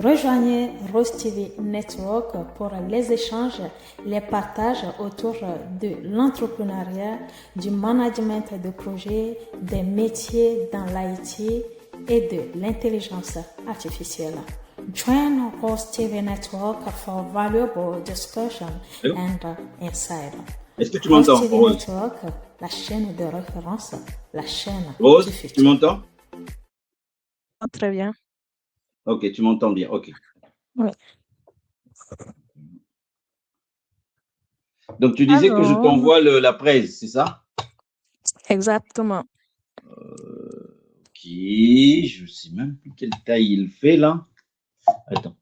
Rejoignez Rose TV Network pour les échanges, les partages autour de l'entrepreneuriat, du management de projet, des métiers dans l'IT et de l'intelligence artificielle. Join Rose TV Network for valuable discussion Allô? and insight. Est-ce que tu Rose m'entends, TV Rose? Network, la chaîne de référence, la chaîne du Rose, tu futur. m'entends? Très bien. Ok, tu m'entends bien, ok. Oui. Donc, tu disais que je Alors, t'envoie la presse, c'est ça? exactement. Ok, je sais même plus quelle taille il fait là. Attends.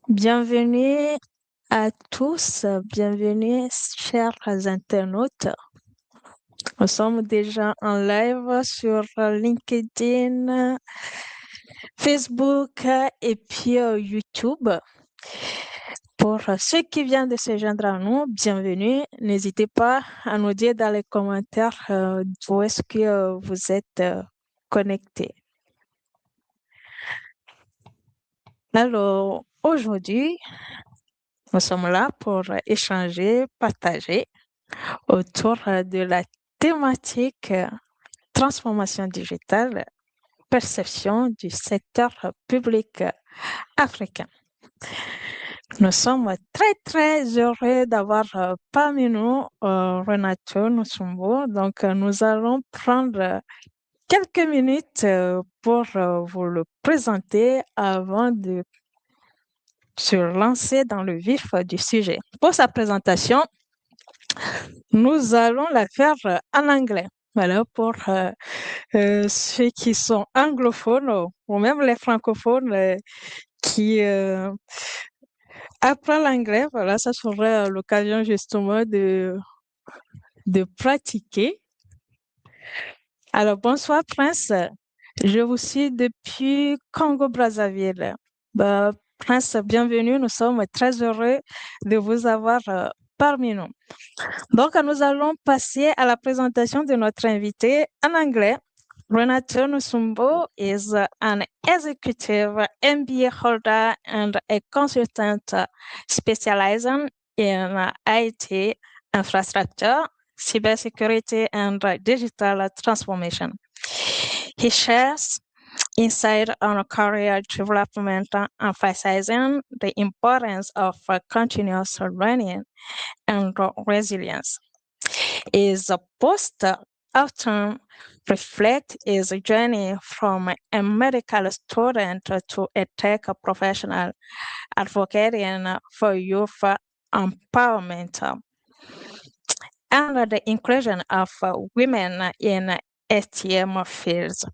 Bienvenue à tous, bienvenue chers internautes. Nous sommes déjà en live sur LinkedIn, Facebook et puis YouTube. Pour ceux qui viennent de se joindre à nous, bienvenue. N'hésitez pas à nous dire dans les commentaires où est-ce que vous êtes connectés. Alors, aujourd'hui, nous sommes là pour échanger, partager autour de la thématique transformation digitale, perception du secteur public africain. Nous sommes très heureux d'avoir parmi nous Renato Nusumbo. Donc, nous allons prendre quelques minutes pour vous le présenter avant de se lancer dans le vif du sujet. Pour sa présentation, nous allons la faire en anglais. Voilà, pour ceux qui sont anglophones ou même les francophones qui apprennent l'anglais, voilà, ça serait l'occasion justement de pratiquer. Alors, bonsoir Prince, je vous suis depuis Congo-Brazzaville. Prince, bienvenue, nous sommes très heureux de vous avoir parmi nous. Donc, nous allons passer à la présentation de notre invité en anglais. Renato Nusumbo is an executive MBA holder and a consultant specializing in IT infrastructure, cybersecurity, and digital transformation. He shares insight on career development, emphasizing the importance of continuous learning and resilience. His post often reflect his journey from a medical student to a tech professional, advocating for youth empowerment and the inclusion of women in STEM fields.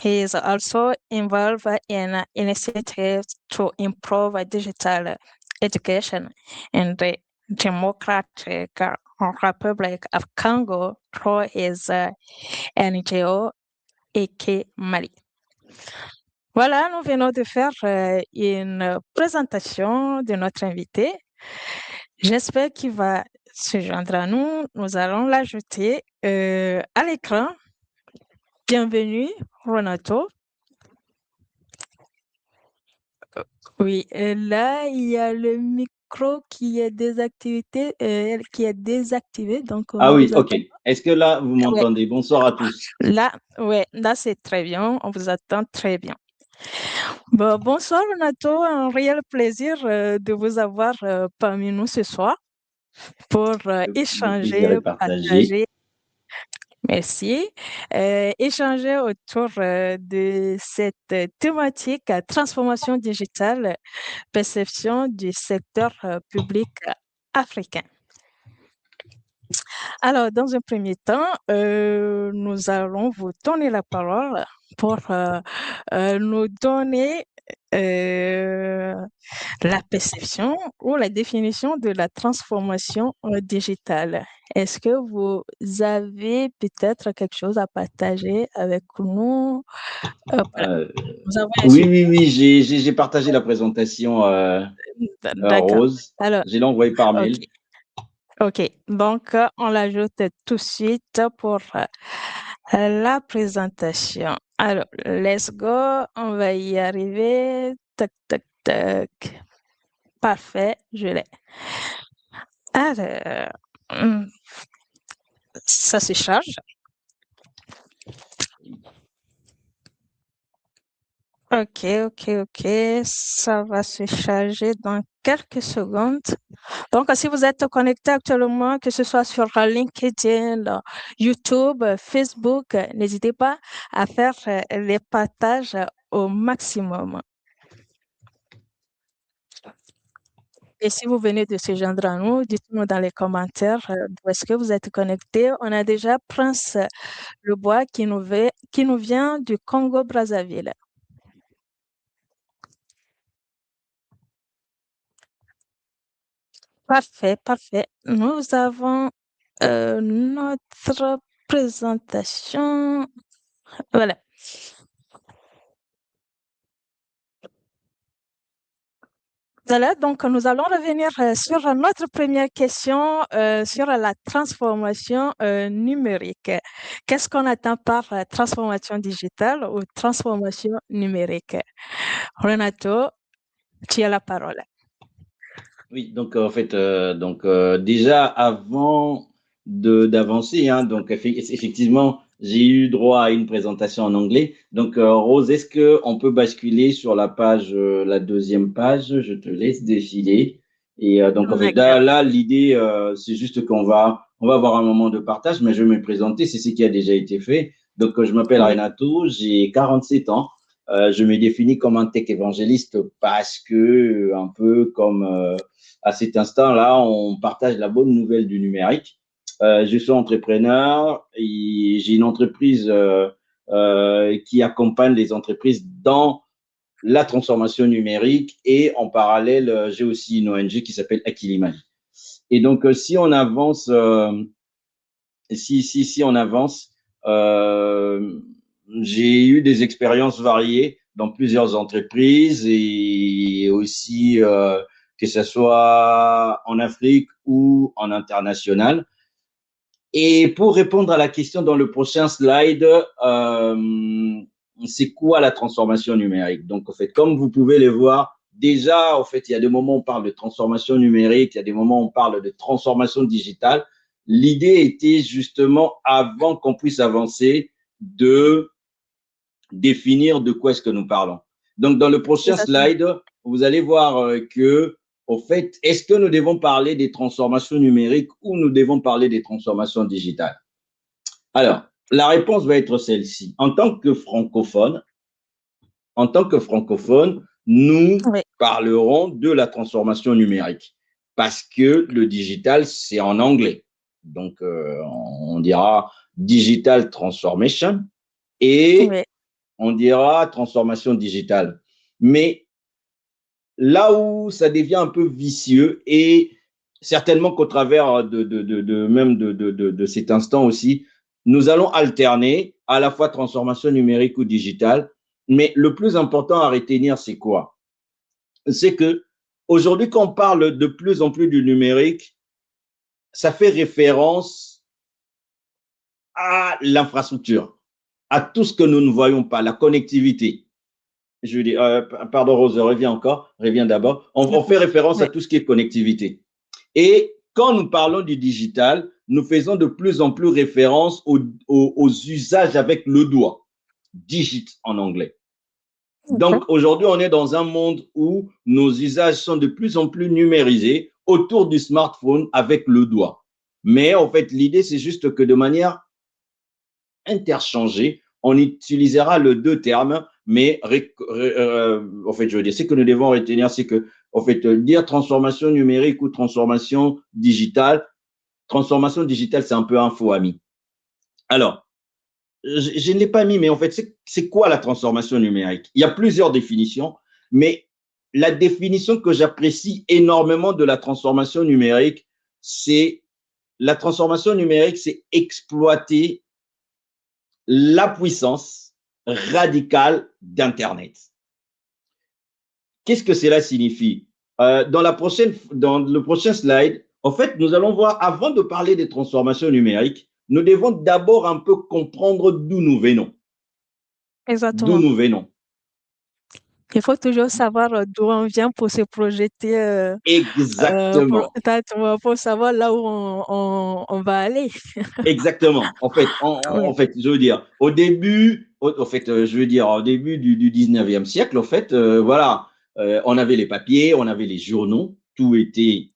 He is also involved in initiatives to improve digital education in the Democratic Republic of Congo through his NGO EK Mali. Voilà, nous venons de faire une présentation de notre invité. J'espère qu'il va se joindre à nous. Nous allons l'ajouter à l'écran. Bienvenue, Renato. Oui, là, il y a le micro qui est désactivé, donc on Ah oui, vous ok. attend. Est-ce que là, vous Ouais, m'entendez? Bonsoir à tous. là, c'est très bien, on vous attend très bien. Bon, bonsoir Renato, un réel plaisir de vous avoir parmi nous ce soir pour Le plaisir échanger, est partagé. partager. Merci. Échanger autour de cette thématique transformation digitale, perception du secteur public africain. Alors, dans un premier temps, nous allons vous donner la parole pour nous donner la perception ou la définition de la transformation digitale. Est-ce que vous avez peut-être quelque chose à partager avec nous? Voilà. Vous avez un Oui, j'ai partagé la présentation D'accord. Rose. Alors, Je l'ai envoyé par ok. mail. OK. Donc, on l'ajoute tout de suite pour la présentation. Alors, let's go. On va y arriver. Tac, tac, tac. Parfait, je l'ai. Alors, hum, ça se charge. OK, OK, OK. Ça va se charger dans quelques secondes. Donc, si vous êtes connecté actuellement, que ce soit sur LinkedIn, YouTube, Facebook, n'hésitez pas à faire les partages au maximum. Et si vous venez de se joindre à nous, dites-nous dans les commentaires d'où est-ce que vous êtes connecté. On a déjà Prince Lebois qui nous vient du Congo-Brazzaville. Parfait, parfait. Nous avons notre présentation. Voilà. Voilà, donc nous allons revenir sur notre première question sur la transformation numérique. Qu'est-ce qu'on attend par transformation digitale ou transformation numérique? Renato, tu as la parole. Oui, donc en fait, déjà avant d'avancer, hein, donc effectivement, j'ai eu droit à une présentation en anglais. Donc Rose, est-ce que on peut basculer sur la page, la deuxième page? Je te laisse défiler. Et donc en fait, D'accord. là l'idée, c'est juste on va avoir un moment de partage, mais je vais me présenter. C'est ce qui a déjà été fait. Donc je m'appelle Oui. Renato, j'ai 47 ans. Je me définis comme un tech évangéliste parce que un peu comme à cet instant-là, on partage la bonne nouvelle du numérique. Je suis entrepreneur et j'ai une entreprise qui accompagne les entreprises dans la transformation numérique et en parallèle, j'ai aussi une ONG qui s'appelle Aquilimage. Et donc, si on avance, si on avance, j'ai eu des expériences variées dans plusieurs entreprises et aussi que ce soit en Afrique ou en international. Et pour répondre à la question dans le prochain slide, c'est quoi la transformation numérique? Donc, en fait, comme vous pouvez le voir, déjà, en fait, il y a des moments où on parle de transformation numérique, il y a des moments où on parle de transformation digitale. L'idée était justement, avant qu'on puisse avancer, de définir de quoi est-ce que nous parlons. Donc, dans le prochain Exactement. slide, vous allez voir que, au fait, est-ce que nous devons parler des transformations numériques ou nous devons parler des transformations digitales? Alors, la réponse va être celle-ci. En tant que francophone, nous Oui. parlerons de la transformation numérique parce que le digital, c'est en anglais. Donc, on dira digital transformation et Oui. on dira transformation digitale. Mais là où ça devient un peu vicieux, et certainement qu'au travers de cet instant aussi, nous allons alterner à la fois transformation numérique ou digitale. Mais le plus important à retenir, c'est quoi? C'est que aujourd'hui, quand on parle de plus en plus du numérique, ça fait référence à l'infrastructure, à tout ce que nous ne voyons pas, la connectivité. Je dis, pardon Rose, reviens d'abord. On fait référence à Oui. tout ce qui est connectivité. Et quand nous parlons du digital, nous faisons de plus en plus référence aux usages avec le doigt, digit en anglais. Donc aujourd'hui, on est dans un monde où nos usages sont de plus en plus numérisés autour du smartphone avec le doigt. Mais en fait, l'idée, c'est juste que de manière interchangée, on utilisera les deux termes, mais en fait, je veux dire, ce que nous devons retenir, c'est que, en fait, dire transformation numérique ou transformation digitale, c'est un peu un faux ami. Alors, je ne l'ai pas mis, mais en fait, c'est quoi la transformation numérique? Il y a plusieurs définitions, mais la définition que j'apprécie énormément de la transformation numérique, c'est la transformation numérique, c'est exploiter la puissance radicale d'Internet. Qu'est-ce que cela signifie? Dans le prochain slide, En fait, nous allons voir, avant de parler des transformations numériques, nous devons d'abord un peu comprendre d'où nous venons. D'où Exactement. nous venons. Il faut toujours savoir d'où on vient pour se projeter, Exactement. pour savoir là où on va aller. Exactement. Oui, En fait, je veux dire, je veux dire, au début du 19e siècle, en fait, voilà, on avait les papiers, on avait les journaux, tout était,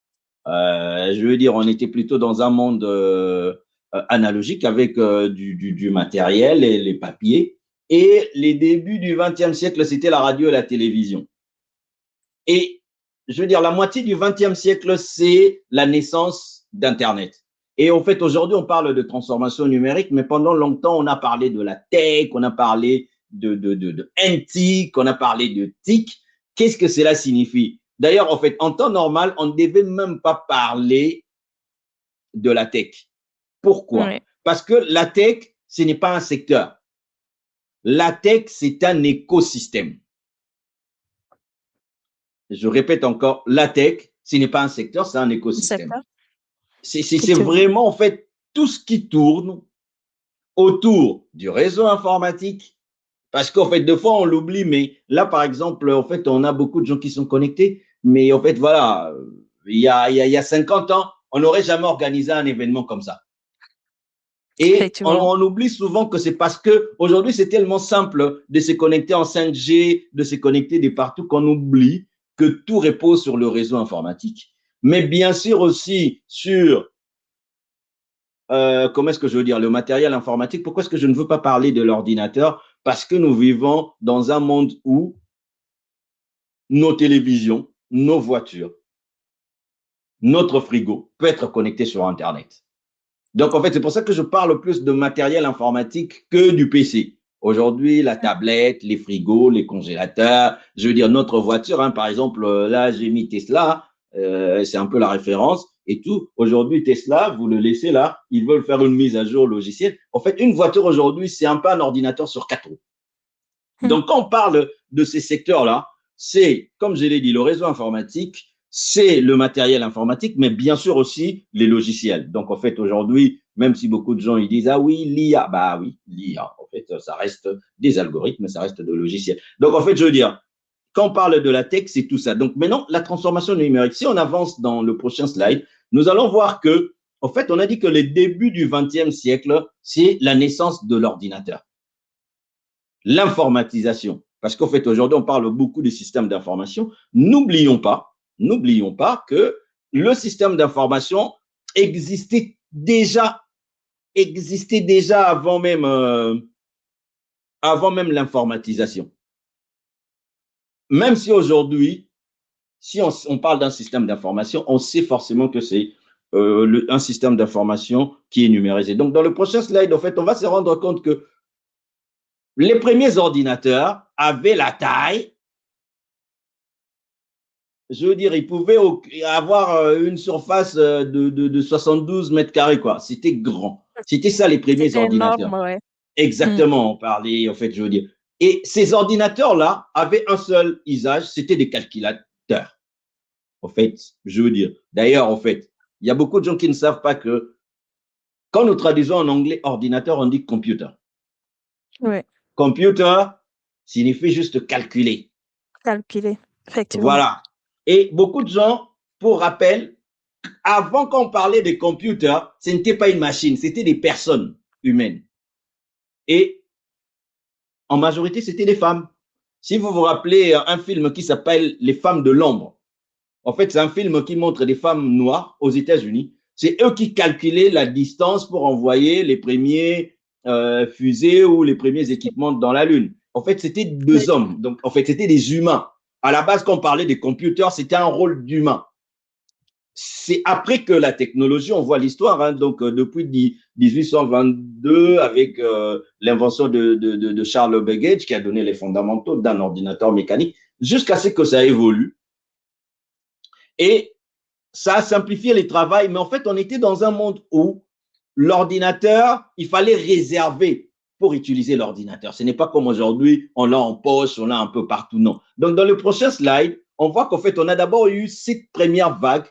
je veux dire, on était plutôt dans un monde analogique avec du matériel et les papiers. Et les débuts du 20e siècle, c'était la radio et la télévision. Et je veux dire, la moitié du 20e siècle, c'est la naissance d'Internet. Et en fait, aujourd'hui, on parle de transformation numérique, mais pendant longtemps, on a parlé de la tech, on a parlé de NTIC, on a parlé de TIC. Qu'est-ce que cela signifie? D'ailleurs, en fait, en temps normal, on ne devait même pas parler de la tech. Pourquoi? oui, Parce que la tech, ce n'est pas un secteur. La tech, c'est un écosystème. Je répète encore, la tech, ce n'est pas un secteur, c'est un c'est écosystème. ça, C'est effectivement. vraiment, en fait, tout ce qui tourne autour du réseau informatique. Parce qu'en fait, des fois, on l'oublie, mais là, par exemple, en fait, on a beaucoup de gens qui sont connectés. Mais en fait, voilà, il y a 50 ans, on n'aurait jamais organisé un événement comme ça. Et Effectivement. on oublie souvent que c'est parce que aujourd'hui, c'est tellement simple de se connecter en 5G, de se connecter de partout qu'on oublie que tout repose sur le réseau informatique. Mais bien sûr aussi sur, comment est-ce que je veux dire, le matériel informatique. Pourquoi est-ce que je ne veux pas parler de l'ordinateur? Parce que nous vivons dans un monde où nos télévisions, nos voitures, notre frigo peut être connecté sur Internet. Donc, en fait, c'est pour ça que je parle plus de matériel informatique que du PC. Aujourd'hui, la tablette, les frigos, les congélateurs, je veux dire notre voiture, hein, par exemple, là, j'ai mis Tesla, c'est un peu la référence et tout. Aujourd'hui, Tesla, vous le laissez là, ils veulent faire une mise à jour logicielle. En fait, une voiture aujourd'hui, c'est un peu un ordinateur sur 4 roues. Hmm. Donc, quand on parle de ces secteurs-là, c'est, comme je l'ai dit, le réseau informatique, c'est le matériel informatique, mais bien sûr aussi les logiciels. Donc, en fait, aujourd'hui, même si beaucoup de gens ils disent, ah oui, l'IA, bah oui, l'IA, en fait, ça reste des algorithmes, ça reste des logiciels. Donc, en fait, je veux dire, quand on parle de la tech, c'est tout ça. Donc, maintenant, la transformation numérique, si on avance dans le prochain slide, nous allons voir que, en fait, on a dit que le début du 20e siècle, c'est la naissance de l'ordinateur. L'informatisation. Parce qu'en fait, aujourd'hui, on parle beaucoup des systèmes d'information. N'oublions pas que le système d'information existait déjà avant même l'informatisation. Même si aujourd'hui, si on parle d'un système d'information, on sait forcément que c'est un système d'information qui est numérisé. Donc, dans le prochain slide, en fait, on va se rendre compte que les premiers ordinateurs avaient la taille, je veux dire, ils pouvaient avoir une surface de 72 mètres carrés, quoi. C'était grand. C'était ça, les premiers C'était ordinateurs. énorme, ouais. Hmm. Exactement, on parlait, en fait, je veux dire. Et ces ordinateurs-là avaient un seul usage, c'était des calculateurs. En fait, je veux dire. D'ailleurs, en fait, il y a beaucoup de gens qui ne savent pas que quand nous traduisons en anglais ordinateur, on dit computer. Ouais. Computer signifie juste calculer. Calculer, effectivement. Voilà. Et beaucoup de gens, pour rappel, avant qu'on parlait de computers, ce n'était pas une machine, c'était des personnes humaines. Et en majorité, c'était des femmes. Si vous vous rappelez un film qui s'appelle Les femmes de l'ombre, en fait, c'est un film qui montre des femmes noires aux États-Unis. C'est eux qui calculaient la distance pour envoyer les premiers fusées ou les premiers équipements dans la Lune. En fait, c'était deux Effectivement. hommes. Donc, en fait, c'était des humains. À la base, quand on parlait des computers, c'était un rôle d'humain. C'est après que la technologie, on voit l'histoire, hein, donc depuis 1822, avec l'invention de Charles Babbage, qui a donné les fondamentaux d'un ordinateur mécanique, jusqu'à ce que ça évolue. Et ça a simplifié les travaux, mais en fait, on était dans un monde où l'ordinateur, il fallait réserver pour utiliser l'ordinateur. Ce n'est pas comme aujourd'hui, on l'a en poche, on l'a un peu partout, non. Donc, dans le prochain slide, on voit qu'en fait, on a d'abord eu cette première vague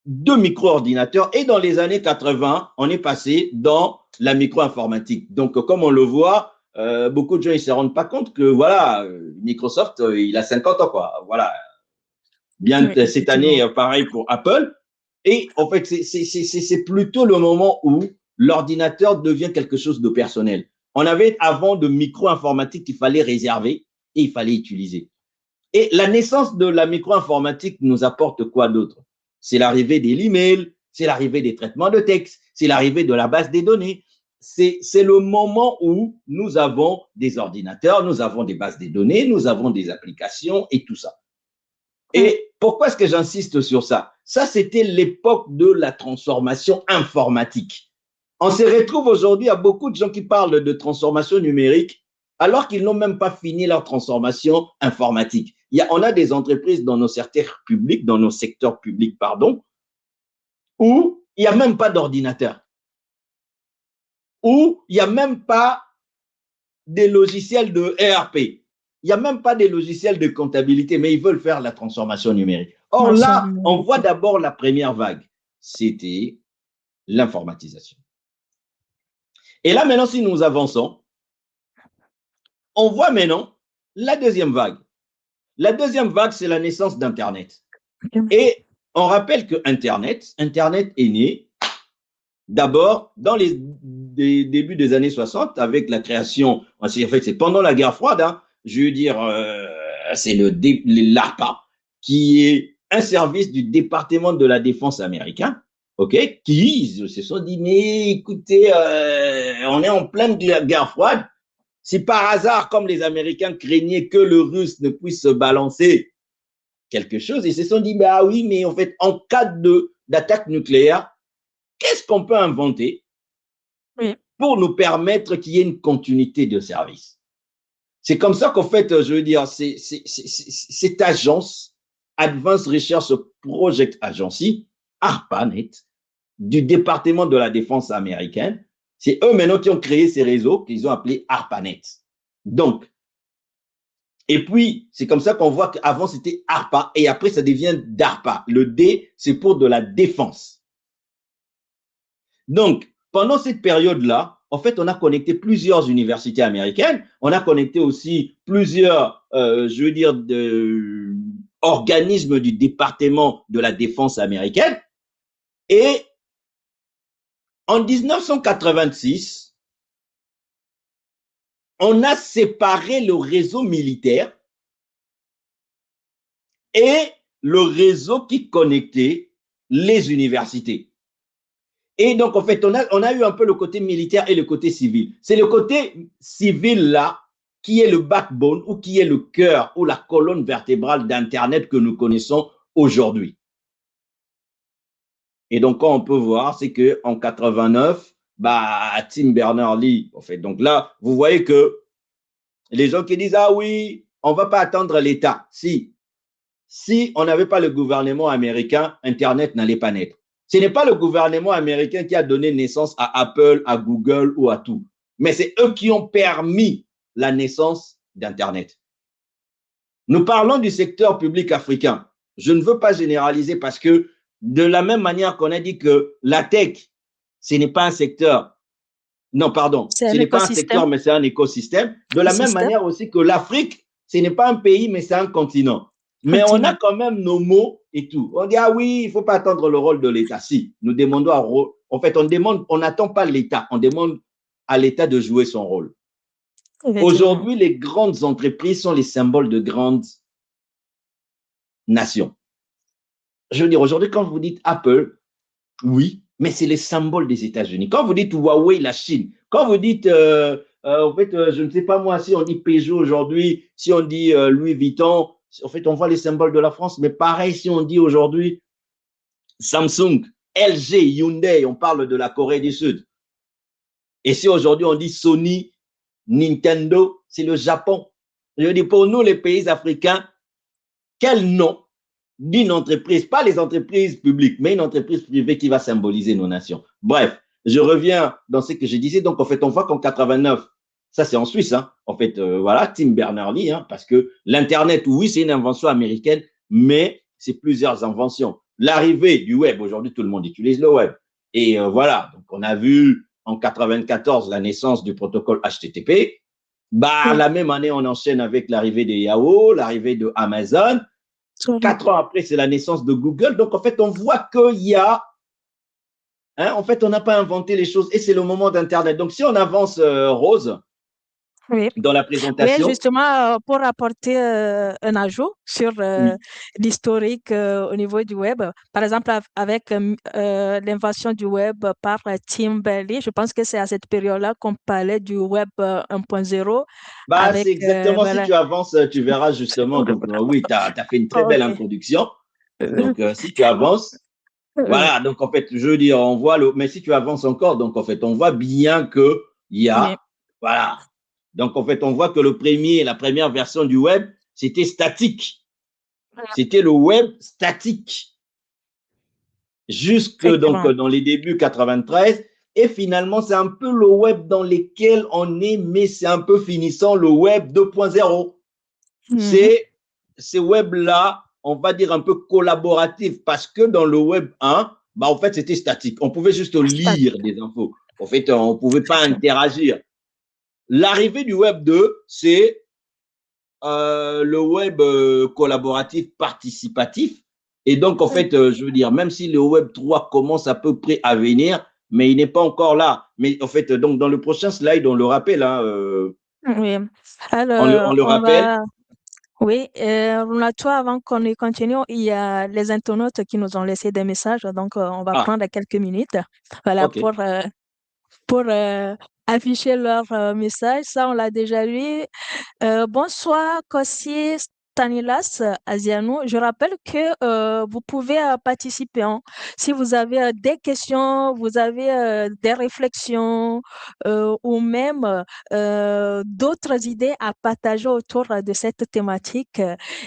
de micro-ordinateurs et dans les années 80, on est passé dans la micro-informatique. Donc, comme on le voit, beaucoup de gens ne se rendent pas compte que voilà, Microsoft, il a 50 ans, quoi. Voilà. Bien Oui, cette année, effectivement. pareil pour Apple. Et en fait, c'est plutôt le moment où l'ordinateur devient quelque chose de personnel. On avait avant de micro-informatique qu'il fallait réserver et il fallait utiliser. Et la naissance de la micro-informatique nous apporte quoi d'autre? C'est l'arrivée de l'email, c'est l'arrivée des traitements de texte, c'est l'arrivée de la base des données. C'est le moment où nous avons des ordinateurs, nous avons des bases de données, nous avons des applications et tout ça. Et pourquoi est-ce que j'insiste sur ça? Ça, c'était l'époque de la transformation informatique. On se retrouve aujourd'hui à beaucoup de gens qui parlent de transformation numérique alors qu'ils n'ont même pas fini leur transformation informatique. On a des entreprises dans nos secteurs publics, pardon, où il n'y a même pas d'ordinateur, où il n'y a même pas des logiciels de ERP. Il n'y a même pas des logiciels de comptabilité, mais ils veulent faire la transformation numérique. Or là, on voit d'abord la première vague. C'était l'informatisation. Et là, maintenant, si nous avançons, on voit maintenant la deuxième vague. La deuxième vague, c'est la naissance d'Internet. Et on rappelle que Internet est né d'abord dans les débuts des années 60 avec la création, en fait, c'est pendant la guerre froide, hein, je veux dire, c'est l'ARPA, qui est un service du département de la défense américain, ok, qui se sont dit, mais écoutez, on est en pleine guerre froide. Si par hasard, comme les Américains craignaient que le Russe ne puisse se balancer quelque chose, ils se sont dit, bah oui, mais en fait, en cas d'attaque nucléaire, qu'est-ce qu'on peut inventer pour nous permettre qu'il y ait une continuité de service? C'est comme ça qu'en fait, je veux dire, cette agence, Advanced Research Project Agency, ARPANET, du département de la défense américaine, c'est eux maintenant qui ont créé ces réseaux qu'ils ont appelés ARPANET. Donc, et puis, c'est comme ça qu'on voit qu'avant c'était ARPA et après ça devient DARPA. Le D, c'est pour de la défense. Donc, pendant cette période-là, en fait, on a connecté plusieurs universités américaines, on a connecté aussi plusieurs, je veux dire, organismes du département de la défense américaine. Et en 1986, on a séparé le réseau militaire et le réseau qui connectait les universités. Et donc, en fait, on a eu un peu le côté militaire et le côté civil. C'est le côté civil là qui est le backbone ou qui est le cœur ou la colonne vertébrale d'Internet que nous connaissons aujourd'hui. Et donc, quand on peut voir, c'est qu'en 89, Tim Berners-Lee, en fait, donc là, vous voyez que les gens qui disent, ah oui, on ne va pas attendre l'État. Si on n'avait pas le gouvernement américain, Internet n'allait pas naître. Ce n'est pas le gouvernement américain qui a donné naissance à Apple, à Google ou à tout. Mais c'est eux qui ont permis la naissance d'Internet. Nous parlons du secteur public africain. Je ne veux pas généraliser parce que de la même manière qu'on a dit que la tech, ce n'est pas un secteur. Non, pardon. Ce n'est pas un secteur, mais c'est un écosystème. De la même manière aussi que l'Afrique, ce n'est pas un pays, mais c'est un continent. Mais on a quand même nos mots et tout. On dit, ah oui, il ne faut pas attendre le rôle de l'État. Si, nous demandons en fait, on n'attend pas l'État, on demande à l'État de jouer son rôle. Aujourd'hui, les grandes entreprises sont les symboles de grandes nations. Je veux dire, aujourd'hui, quand vous dites Apple, oui, mais c'est les symboles des États-Unis. Quand vous dites Huawei, la Chine, quand vous dites, en fait, je ne sais pas moi, si on dit Peugeot aujourd'hui, si on dit Louis Vuitton, en fait, on voit les symboles de la France, mais pareil, si on dit aujourd'hui Samsung, LG, Hyundai, on parle de la Corée du Sud. Et si aujourd'hui on dit Sony, Nintendo, c'est le Japon. Je veux dire, pour nous, les pays africains, quel nom d'une entreprise, pas les entreprises publiques, mais une entreprise privée qui va symboliser nos nations. Bref, je reviens dans ce que je disais. Donc, en fait, on voit qu'en 89, ça c'est en Suisse, hein, en fait, voilà, Tim Berners-Lee, hein, parce que l'Internet, oui, c'est une invention américaine, mais c'est plusieurs inventions. l'arrivée du web, aujourd'hui tout le monde utilise le web. Et voilà, donc on a vu en 94 la naissance du protocole HTTP. Bah, la même année, on enchaîne avec l'arrivée de Yahoo, l'arrivée de Amazon. 4 ans après, c'est la naissance de Google. Donc, en fait, on voit qu'il y a, hein, en fait, on n'a pas inventé les choses et c'est le moment d'Internet. Donc, si on avance, Rose, Oui. dans la Oui, présentation. justement, pour apporter un ajout sur Oui. l'historique au niveau du web, par exemple, avec l'invention du web par Tim Berners, je pense que c'est à cette période-là qu'on parlait du web 1.0 Bah, avec, c'est exactement, si voilà. tu avances, tu verras justement. Donc, oui, tu as fait une très belle Ok. introduction. Donc, si tu avances, voilà. Donc, en fait, je veux dire, on voit mais si tu avances encore, donc, en fait, on voit bien que il y Oui. a, voilà. Donc, en fait, on voit que la première version du web, c'était statique. C'était le web statique. Jusque donc Effectivement. dans les débuts 93. Et finalement, c'est un peu le web dans lequel on est, mais c'est un peu finissant le web 2.0. Mhm. C'est ce web-là, on va dire un peu collaboratif, parce que dans le web 1, bah, en fait, c'était statique. On pouvait juste lire des infos. En fait, on ne pouvait pas Effectivement. interagir. L'arrivée du web 2, c'est le web collaboratif participatif. Et donc, en fait, je veux dire, même si le web 3 commence à peu près à venir, mais il n'est pas encore là. Mais en fait, donc, dans le prochain slide, on le rappelle, hein, Oui. on Alors, le on rappelle. va. Oui, Renato, avant qu'on y continue, il y a les internautes qui nous ont laissé des messages, donc on va Ah, prendre quelques minutes, voilà, OK. pour afficher leur message. Ça, on l'a déjà lu. Bonsoir, Kossi Stanilas Asiano. Je rappelle que vous pouvez participer, hein. Si vous avez des questions, vous avez des réflexions ou même d'autres idées à partager autour de cette thématique,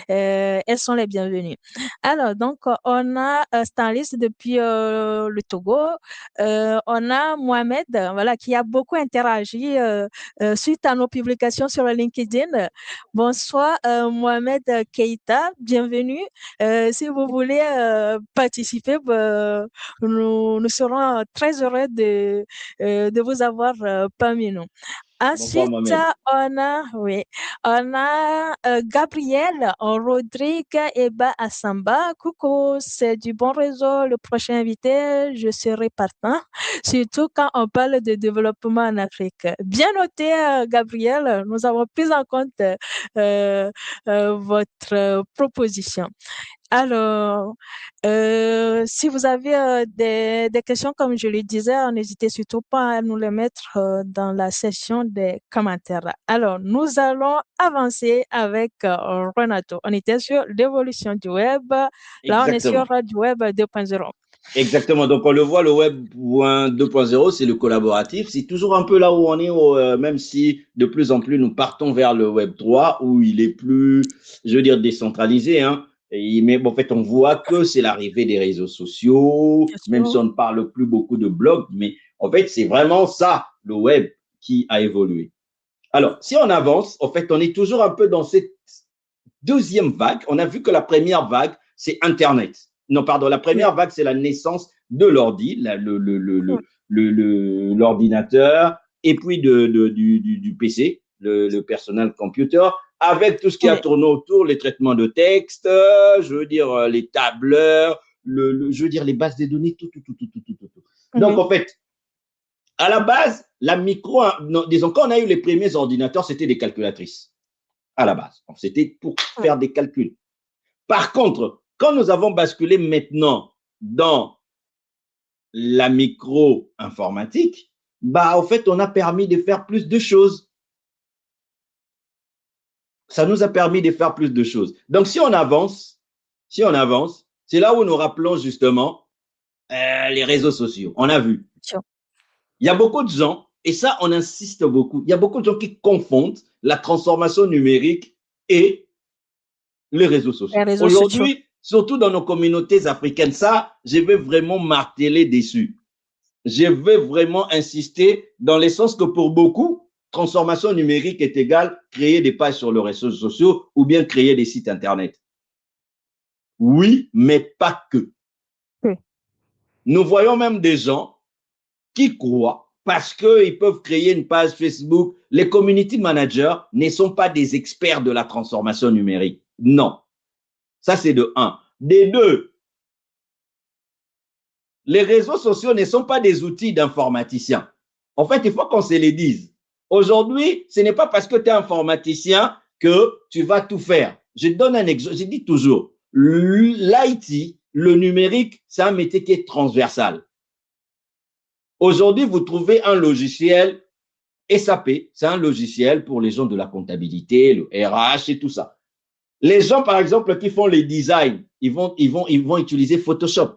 elles sont les bienvenues. Alors, donc, on a Stanis depuis le Togo. On a Mohamed, voilà, qui a beaucoup interagi suite à nos publications sur LinkedIn. Bonsoir, Mohamed Keita, bienvenue. Si vous voulez participer, nous serons très heureux de vous avoir parmi nous. Bonsoir, Ensuite, Mohamed. oui, on a Gabriel Rodrigue Eba Assamba. Coucou, c'est du bon réseau. Le prochain invité, je serai partant, surtout quand on parle de développement en Afrique. Bien noté, Gabriel, nous avons pris en compte votre proposition. Alors, si vous avez des questions, comme je le disais, n'hésitez surtout pas à nous les mettre dans la section des commentaires. Alors, nous allons avancer avec Renato. On était sur l'évolution du web. Là, on est sur Exactement. du web 2.0. Exactement. Donc, on le voit, le web 2.0, c'est le collaboratif. C'est toujours un peu là où on est, même si de plus en plus nous partons vers le web 3, où il est plus, je veux dire, décentralisé, hein. Mais bon, en fait, on voit que c'est l'arrivée des réseaux sociaux, Bien même si sûr. on ne parle plus beaucoup de blogs, mais en fait, c'est vraiment ça, le web, qui a évolué. Alors, si on avance, en fait, on est toujours un peu dans cette deuxième vague. On a vu que la première vague, c'est Internet. Non, pardon, la Oui. première vague, c'est la naissance de l'ordi, l'ordinateur, et puis du PC, le personal computer, avec tout ce qui a Oui. tourné autour, les traitements de texte, je veux dire, les tableurs, je veux dire, les bases de données, tout, tout, tout, tout, tout, tout, tout. Donc, Oui. en fait, à la base, la micro, non, disons, quand on a eu les premiers ordinateurs, c'était des calculatrices à la base. C'était pour faire des calculs. Par contre, quand nous avons basculé maintenant dans la micro-informatique, bah, en fait, on a permis de faire plus de choses. Ça nous a permis de faire plus de choses. Donc, si on avance, c'est là où nous rappelons justement les réseaux sociaux. On a vu. Sure. Il y a beaucoup de gens, et ça, on insiste beaucoup, il y a beaucoup de gens qui confondent la transformation numérique et les réseaux Les sociaux. réseaux sociaux. Aujourd'hui, surtout dans nos communautés africaines, ça, je vais vraiment marteler dessus. Je vais vraiment insister dans le sens que pour beaucoup, transformation numérique est égale créer des pages sur les réseaux sociaux ou bien créer des sites Internet. Oui, mais pas que. Nous voyons même des gens qui croient, parce qu'ils peuvent créer une page Facebook, les community managers ne sont pas des experts de la transformation numérique. Non. Ça, c'est de un. De deux, les réseaux sociaux ne sont pas des outils d'informaticiens. En fait, il faut qu'on se les dise. Aujourd'hui, ce n'est pas parce que tu es informaticien que tu vas tout faire. Je donne un exemple. Je dis toujours, l'IT, le numérique, c'est un métier qui est transversal. Aujourd'hui, vous trouvez un logiciel SAP, c'est un logiciel pour les gens de la comptabilité, le RH et tout ça. Les gens, par exemple, qui font les designs, ils vont utiliser Photoshop.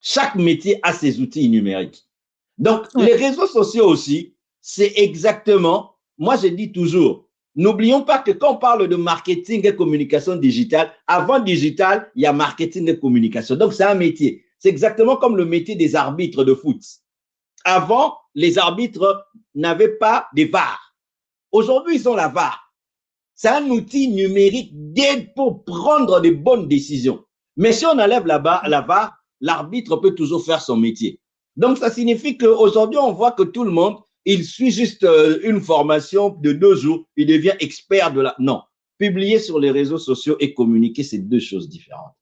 Chaque métier a ses outils numériques. Donc, les réseaux sociaux aussi, c'est exactement, moi je dis toujours, n'oublions pas que quand on parle de marketing et communication digitale, avant digital, il y a marketing et communication. Donc, c'est un métier. C'est exactement comme le métier des arbitres de foot. Avant, les arbitres n'avaient pas des VAR. Aujourd'hui, ils ont la VAR. C'est un outil numérique d'aide pour prendre de bonnes décisions. Mais si on enlève la VAR, l'arbitre peut toujours faire son métier. Donc, ça signifie qu'aujourd'hui, on voit que tout le monde, il suit juste une formation de 2 jours, il devient expert de la... Non, publier sur les réseaux sociaux et communiquer, c'est 2 choses différentes.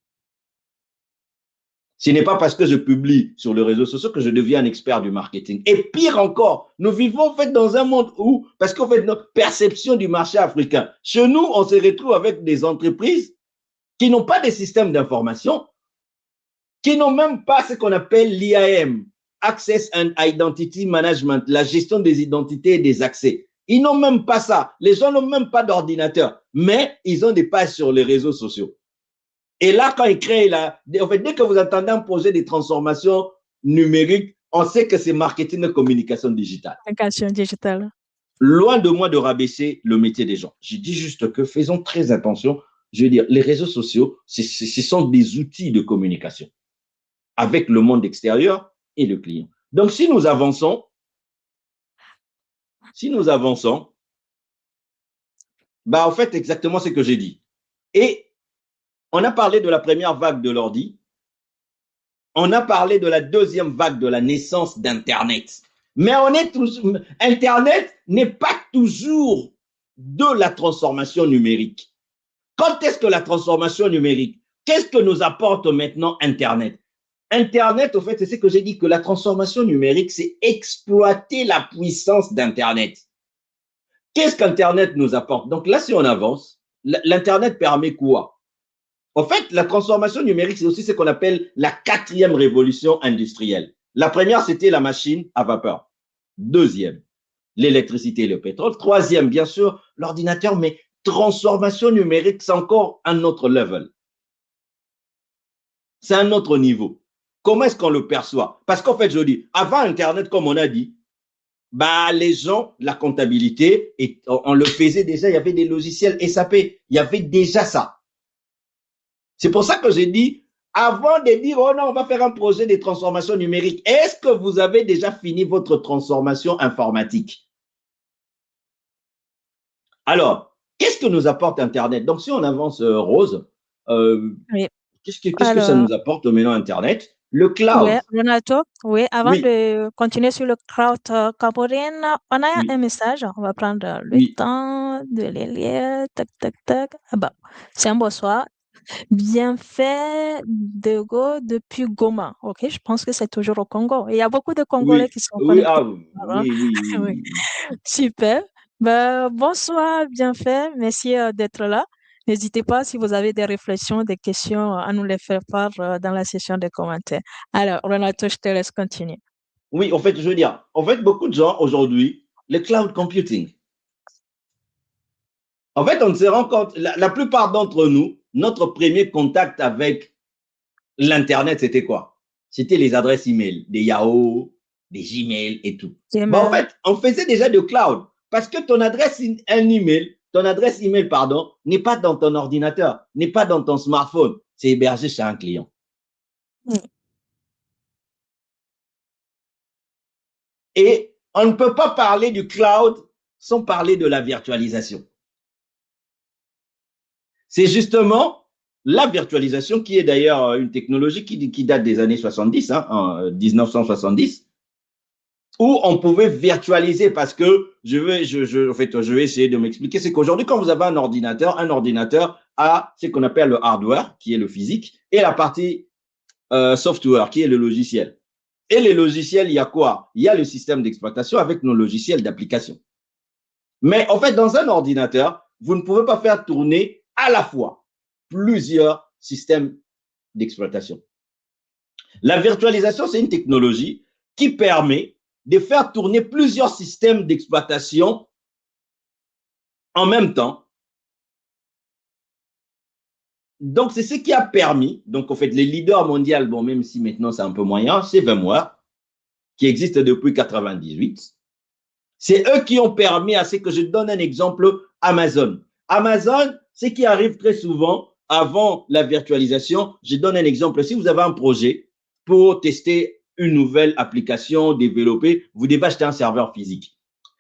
Ce n'est pas parce que je publie sur les réseaux sociaux que je deviens un expert du marketing. Et pire encore, nous vivons en fait dans un monde où, parce qu'en fait, notre perception du marché africain, chez nous, on se retrouve avec des entreprises qui n'ont pas de système d'information, qui n'ont même pas ce qu'on appelle l'IAM, Access and Identity Management, la gestion des identités et des accès. Ils n'ont même pas ça. Les gens n'ont même pas d'ordinateur, mais ils ont des pages sur les réseaux sociaux. Et là, quand ils créent, en fait, dès que vous entendez un projet de transformation numérique, on sait que c'est marketing et communication digitale. Communication digitale. Loin de moi de rabaisser le métier des gens. Je dis juste que faisons très attention. Je veux dire, les réseaux sociaux, ce sont des outils de communication avec le monde extérieur et le client. Donc, si nous avançons, bah, en fait, exactement ce que j'ai dit. Et on a parlé de la première vague de l'ordi. On a parlé de la deuxième vague de la naissance d'Internet. Mais Internet n'est pas toujours de la transformation numérique. Quand est-ce que la transformation numérique, qu'est-ce que nous apporte maintenant Internet? Internet, au fait, c'est ce que j'ai dit, que la transformation numérique, c'est exploiter la puissance d'Internet. Qu'est-ce qu'Internet nous apporte? Donc là, si on avance, l'Internet permet quoi? En fait, la transformation numérique, c'est aussi ce qu'on appelle la 4e révolution industrielle. La première, c'était la machine à vapeur. Deuxième, l'électricité et le pétrole. Troisième, bien sûr, l'ordinateur, mais transformation numérique, c'est encore un autre level. C'est un autre niveau. Comment est-ce qu'on le perçoit? Parce qu'en fait, je dis, avant Internet, comme on a dit, bah, les gens, la comptabilité, on le faisait déjà, il y avait des logiciels SAP, il y avait déjà ça. C'est pour ça que j'ai dit, avant de dire, oh non, on va faire un projet de transformation numérique, est-ce que vous avez déjà fini votre transformation informatique? Alors, qu'est-ce que nous apporte Internet? Donc, si on avance, Rose, Oui. qu'est-ce que ça nous apporte maintenant Internet? Le cloud. Oui, Renato, oui, avant de continuer sur le cloud computing, on a un message. On va prendre le temps de les lire. Tac, tac, tac. Ah bah, c'est un bonsoir. Bien fait, Dego, depuis Goma. Ok, je pense que c'est toujours au Congo. Il y a beaucoup de Congolais qui sont connectés. Oui. Super. Ben, bonsoir, bien fait. Merci d'être là. N'hésitez pas si vous avez des réflexions, des questions à nous les faire part dans la session de commentaires. Alors, Renato, je te laisse continuer. Oui, en fait, je veux dire, en fait, beaucoup de gens aujourd'hui, le cloud computing. En fait, on se rend compte, la plupart d'entre nous, notre premier contact avec l'Internet, c'était quoi? C'était les adresses email, des Yahoo, des Gmail et tout. Bon, en fait, on faisait déjà du cloud parce que ton adresse email, n'est pas dans ton ordinateur, n'est pas dans ton smartphone, c'est hébergé chez un client. Et on ne peut pas parler du cloud sans parler de la virtualisation. C'est justement la virtualisation, qui est d'ailleurs une technologie qui date des années 70, en 1970, où on pouvait virtualiser parce que en fait, je vais essayer de m'expliquer. C'est qu'aujourd'hui, quand vous avez un ordinateur a ce qu'on appelle le hardware, qui est le physique, et la partie software, qui est le logiciel. Et les logiciels, il y a quoi? Il y a le système d'exploitation avec nos logiciels d'application. Mais en fait, dans un ordinateur, vous ne pouvez pas faire tourner à la fois plusieurs systèmes d'exploitation. La virtualisation, c'est une technologie qui permet de faire tourner plusieurs systèmes d'exploitation en même temps. Donc, c'est ce qui a permis, donc en fait, les leaders mondiaux, bon, même si maintenant c'est un peu moyen, c'est VMware, qui existe depuis 1998. C'est eux qui ont permis à ce que je donne un exemple, Amazon. Amazon, ce qui arrive très souvent avant la virtualisation, je donne un exemple. Si vous avez un projet pour tester une nouvelle application développée, vous devez acheter un serveur physique.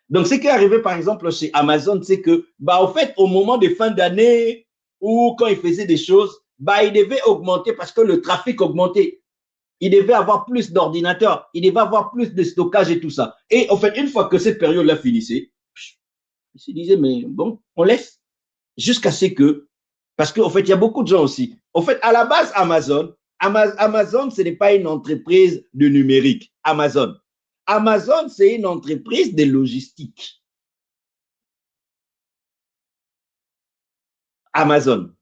Donc, ce qui est arrivé, par exemple, chez Amazon, c'est que, en fait, au moment des fins d'année ou quand ils faisaient des choses, ils devaient augmenter parce que le trafic augmentait. Il devait avoir plus d'ordinateurs, il devait avoir plus de stockage et tout ça. Et en fait, une fois que cette période-là finissait, ils se disaient, mais bon, on laisse. Jusqu'à ce que, parce qu'en fait, il y a beaucoup de gens aussi. En fait, à la base, Amazon, ce n'est pas une entreprise de numérique. Amazon, c'est une entreprise de logistique. Amazon.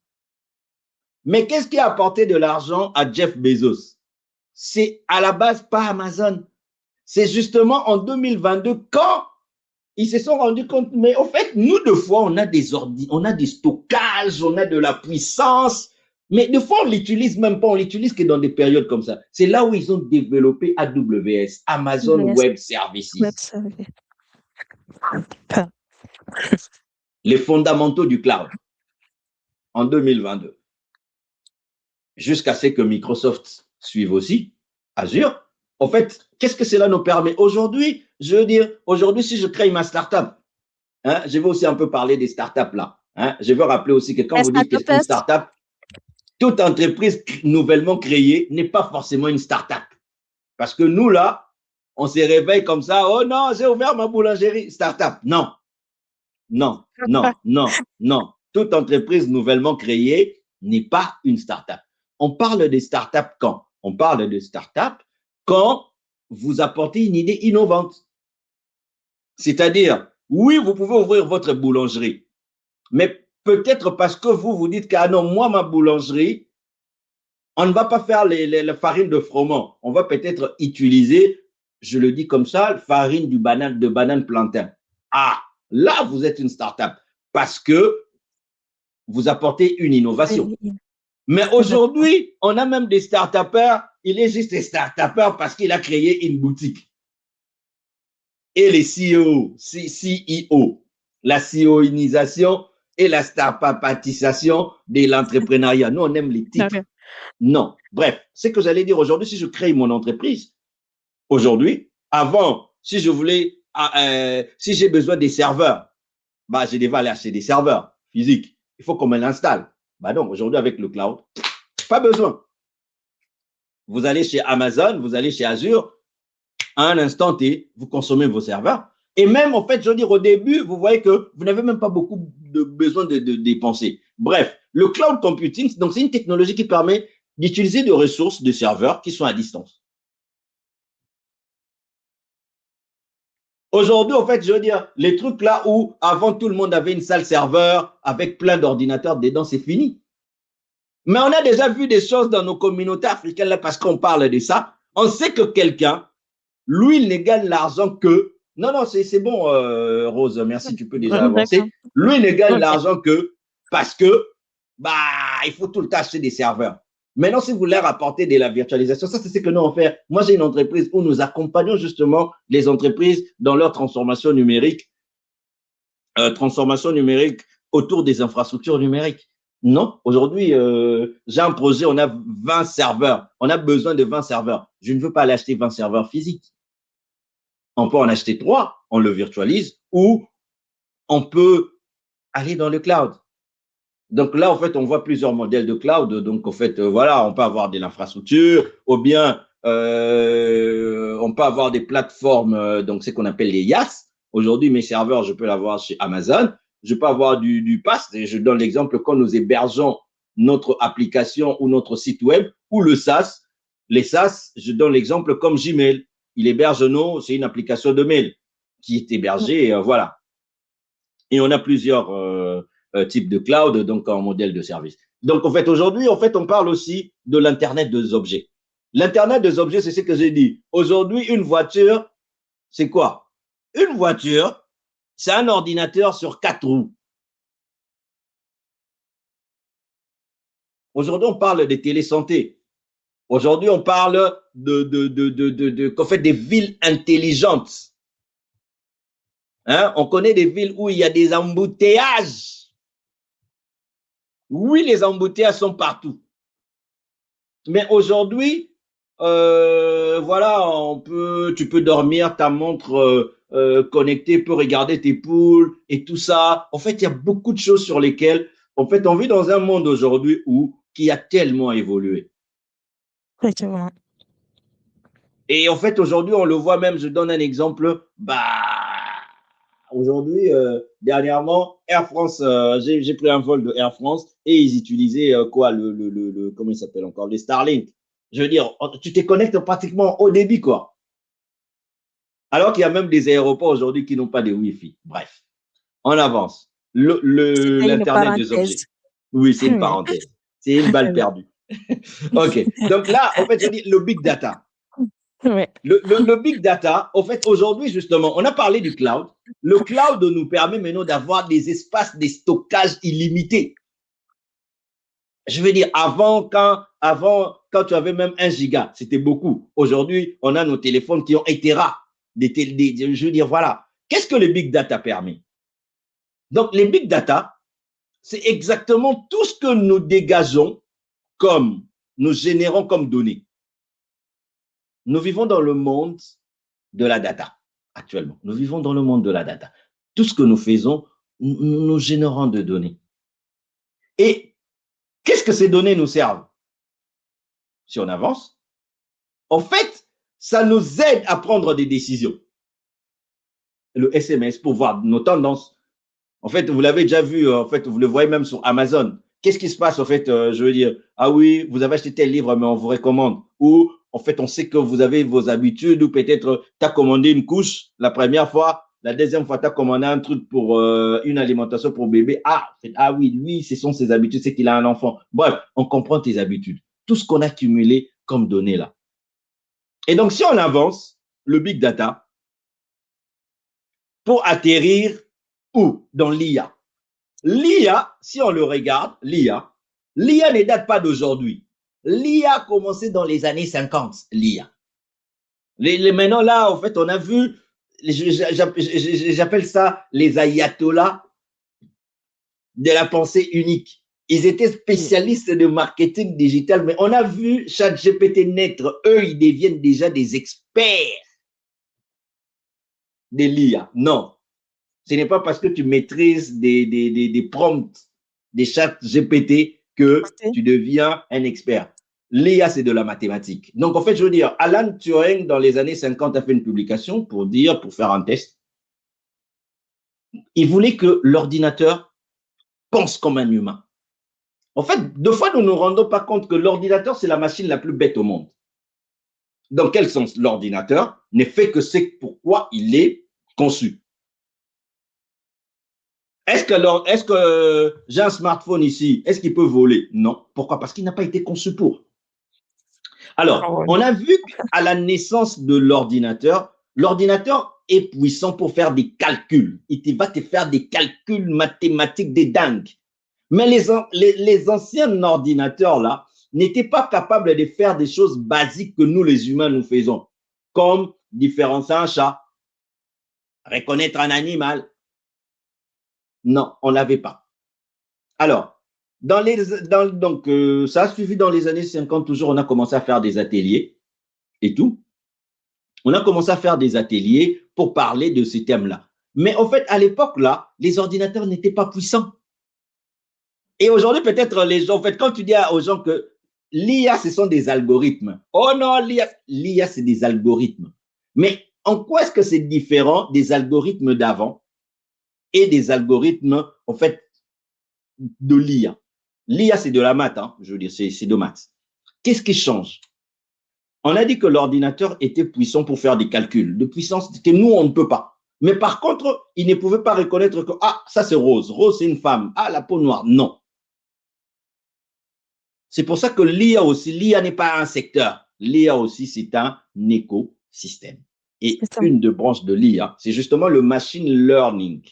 Mais qu'est-ce qui a apporté de l'argent à Jeff Bezos? C'est à la base pas Amazon. C'est justement en 2022 quand ils se sont rendus compte, mais au fait, nous, de fois, on a des on a des stockages, on a de la puissance, mais de fois, on l'utilise même pas, on l'utilise que dans des périodes comme ça. C'est là où ils ont développé AWS, Amazon Web Services. Les fondamentaux du cloud en 2022. Jusqu'à ce que Microsoft suive aussi, Azure. En fait, qu'est-ce que cela nous permet? Aujourd'hui, je veux dire, aujourd'hui, si je crée ma startup, je vais aussi un peu parler des startups là. Je veux rappeler aussi que quand vous dites qu'est-ce qu'une startup, toute entreprise nouvellement créée n'est pas forcément une startup. Parce que nous là, on se réveille comme ça, oh non, j'ai ouvert ma boulangerie, startup. Non, non, non, non, non. Toute entreprise nouvellement créée n'est pas une startup. On parle de start-up quand? On parle de start-up quand vous apportez une idée innovante. C'est-à-dire, oui, vous pouvez ouvrir votre boulangerie, mais peut-être parce que vous dites que, ah non, moi, ma boulangerie, on ne va pas faire la farine de froment. On va peut-être utiliser, je le dis comme ça, la farine de banane plantain. Ah, là, vous êtes une start-up parce que vous apportez une innovation. Mais aujourd'hui, on a même des start-upers, il est juste un start-upper parce qu'il a créé une boutique. Et les CEO, la CEOisation et la start-upisation de l'entrepreneuriat. Nous, on aime les titres. Non. Bref, ce que j'allais dire aujourd'hui, si je crée mon entreprise, aujourd'hui, avant, si je voulais, si j'ai besoin des serveurs, je devais aller acheter des serveurs physiques. Il faut qu'on me l'installe. Donc, aujourd'hui, avec le cloud, pas besoin. Vous allez chez Amazon, vous allez chez Azure, à un instant T, vous consommez vos serveurs. Et même, en fait, je veux dire, au début, vous voyez que vous n'avez même pas beaucoup de besoin de dépenser. Bref, le cloud computing, donc c'est une technologie qui permet d'utiliser des ressources de serveurs qui sont à distance. Aujourd'hui, en fait, je veux dire, les trucs là où avant tout le monde avait une salle serveur avec plein d'ordinateurs dedans, c'est fini. Mais on a déjà vu des choses dans nos communautés africaines là parce qu'on parle de ça. On sait que quelqu'un, lui, il ne gagne l'argent que… Non, c'est bon, Rose, merci, tu peux déjà avancer. Lui, il ne gagne l'argent que parce que, il faut tout le temps acheter des serveurs. Maintenant, si vous voulez rapporter de la virtualisation, ça, c'est ce que nous on fait. Moi, j'ai une entreprise où nous accompagnons justement les entreprises dans leur transformation numérique autour des infrastructures numériques. Non, aujourd'hui, j'ai un projet, on a 20 serveurs. On a besoin de 20 serveurs. Je ne veux pas aller acheter 20 serveurs physiques. On peut en acheter 3, on le virtualise, ou on peut aller dans le cloud. Donc là, en fait, on voit plusieurs modèles de cloud. Donc, en fait, voilà, on peut avoir de l'infrastructure ou bien on peut avoir des plateformes, donc ce qu'on appelle les IaaS. Aujourd'hui, mes serveurs, je peux l'avoir chez Amazon. Je peux avoir du PaaS. Et je donne l'exemple quand nous hébergeons notre application ou notre site web ou le SaaS. Les SaaS, je donne l'exemple comme Gmail. Il héberge c'est une application de mail qui est hébergée, voilà. Et on a plusieurs types de cloud, donc en modèle de service. Donc, en fait, aujourd'hui, en fait, on parle aussi de l'Internet des objets. L'Internet des objets, c'est ce que j'ai dit. Aujourd'hui, une voiture, c'est quoi? Une voiture, c'est un ordinateur sur 4 roues. Aujourd'hui, on parle de télésanté. Aujourd'hui, on parle qu'en fait, des villes intelligentes. Hein? On connaît des villes où il y a des embouteillages. Oui, les embouteillages sont partout. Mais aujourd'hui, voilà, tu peux dormir, ta montre connectée peut regarder tes poules et tout ça. En fait, il y a beaucoup de choses sur lesquelles, en fait, on vit dans un monde aujourd'hui qui a tellement évolué. Effectivement. Et en fait, aujourd'hui, on le voit même, je donne un exemple, aujourd'hui, dernièrement, Air France, j'ai pris un vol de Air France et ils utilisaient quoi, comment il s'appelle encore, les Starlink. Je veux dire, tu te connectes pratiquement au débit, quoi. Alors qu'il y a même des aéroports aujourd'hui qui n'ont pas de Wi-Fi. Bref, on avance. L'Internet des objets. Oui, c'est une parenthèse. C'est une balle perdue. OK. Donc là, en fait, je dis le big data. Ouais. Le big data, en fait, aujourd'hui, justement, on a parlé du cloud. Le cloud nous permet maintenant d'avoir des espaces de stockage illimités. Je veux dire, avant, quand tu avais même 1 giga, c'était beaucoup. Aujourd'hui, on a nos téléphones qui ont un téra. Je veux dire, voilà. Qu'est-ce que le big data permet? Donc, les big data, c'est exactement tout ce que nous dégageons nous générons comme données. Nous vivons dans le monde de la data, actuellement. Nous vivons dans le monde de la data. Tout ce que nous faisons, nous générons de données. Et qu'est-ce que ces données nous servent? Si on avance, en fait, ça nous aide à prendre des décisions. Le SMS pour voir nos tendances. En fait, vous l'avez déjà vu, en fait, vous le voyez même sur Amazon. Qu'est-ce qui se passe, en fait, je veux dire, ah oui, vous avez acheté tel livre, mais on vous recommande. Ou, en fait, on sait que vous avez vos habitudes, ou peut-être tu as commandé une couche la première fois, la deuxième fois, tu as commandé un truc pour une alimentation pour bébé. Ah oui, lui, ce sont ses habitudes, c'est qu'il a un enfant. Bref, on comprend tes habitudes. Tout ce qu'on a cumulé comme données là. Et donc, si on avance, le big data, pour atterrir où? Dans l'IA. L'IA, si on le regarde, l'IA ne date pas d'aujourd'hui. L'IA a commencé dans les années 50, l'IA. Maintenant, là, en fait, on a vu, j'appelle ça les ayatollahs de la pensée unique. Ils étaient spécialistes de marketing digital, mais on a vu ChatGPT naître. Eux, ils deviennent déjà des experts de l'IA. Non. Ce n'est pas parce que tu maîtrises des prompts, des chats GPT que tu deviens un expert. L'IA, c'est de la mathématique. Donc, en fait, je veux dire, Alan Turing, dans les années 50, a fait une publication pour faire un test. Il voulait que l'ordinateur pense comme un humain. En fait, deux fois, nous ne nous rendons pas compte que l'ordinateur, c'est la machine la plus bête au monde. Dans quel sens? L'ordinateur ne fait que ce pourquoi il est conçu. Est-ce que j'ai un smartphone ici, est-ce qu'il peut voler? Non. Pourquoi? Parce qu'il n'a pas été conçu pour. Alors, on a vu qu'à la naissance de l'ordinateur est puissant pour faire des calculs. Il va te faire des calculs mathématiques des dingues. Mais les anciens ordinateurs, là, n'étaient pas capables de faire des choses basiques que nous, les humains, nous faisons, comme différencier un chat, reconnaître un animal. Non, on ne l'avait pas. Alors, donc, ça a suivi dans les années 50, toujours, on a commencé à faire des ateliers et tout. On a commencé à faire des ateliers pour parler de ces thèmes-là. Mais en fait, à l'époque, là, les ordinateurs n'étaient pas puissants. Et aujourd'hui, peut-être les gens, en fait, quand tu dis aux gens que l'IA, ce sont des algorithmes. Oh non, l'IA, c'est des algorithmes. Mais en quoi est-ce que c'est différent des algorithmes d'avant et des algorithmes, en fait, de l'IA? L'IA, c'est de la maths, hein, je veux dire, c'est de maths. Qu'est-ce qui change? On a dit que l'ordinateur était puissant pour faire des calculs, de puissance que nous, on ne peut pas. Mais par contre, il ne pouvait pas reconnaître que, ah, ça c'est Rose, Rose c'est une femme, ah, la peau noire. Non. C'est pour ça que l'IA aussi, l'IA n'est pas un secteur. L'IA aussi, c'est un écosystème. Et une des branches de l'IA, c'est justement le machine learning.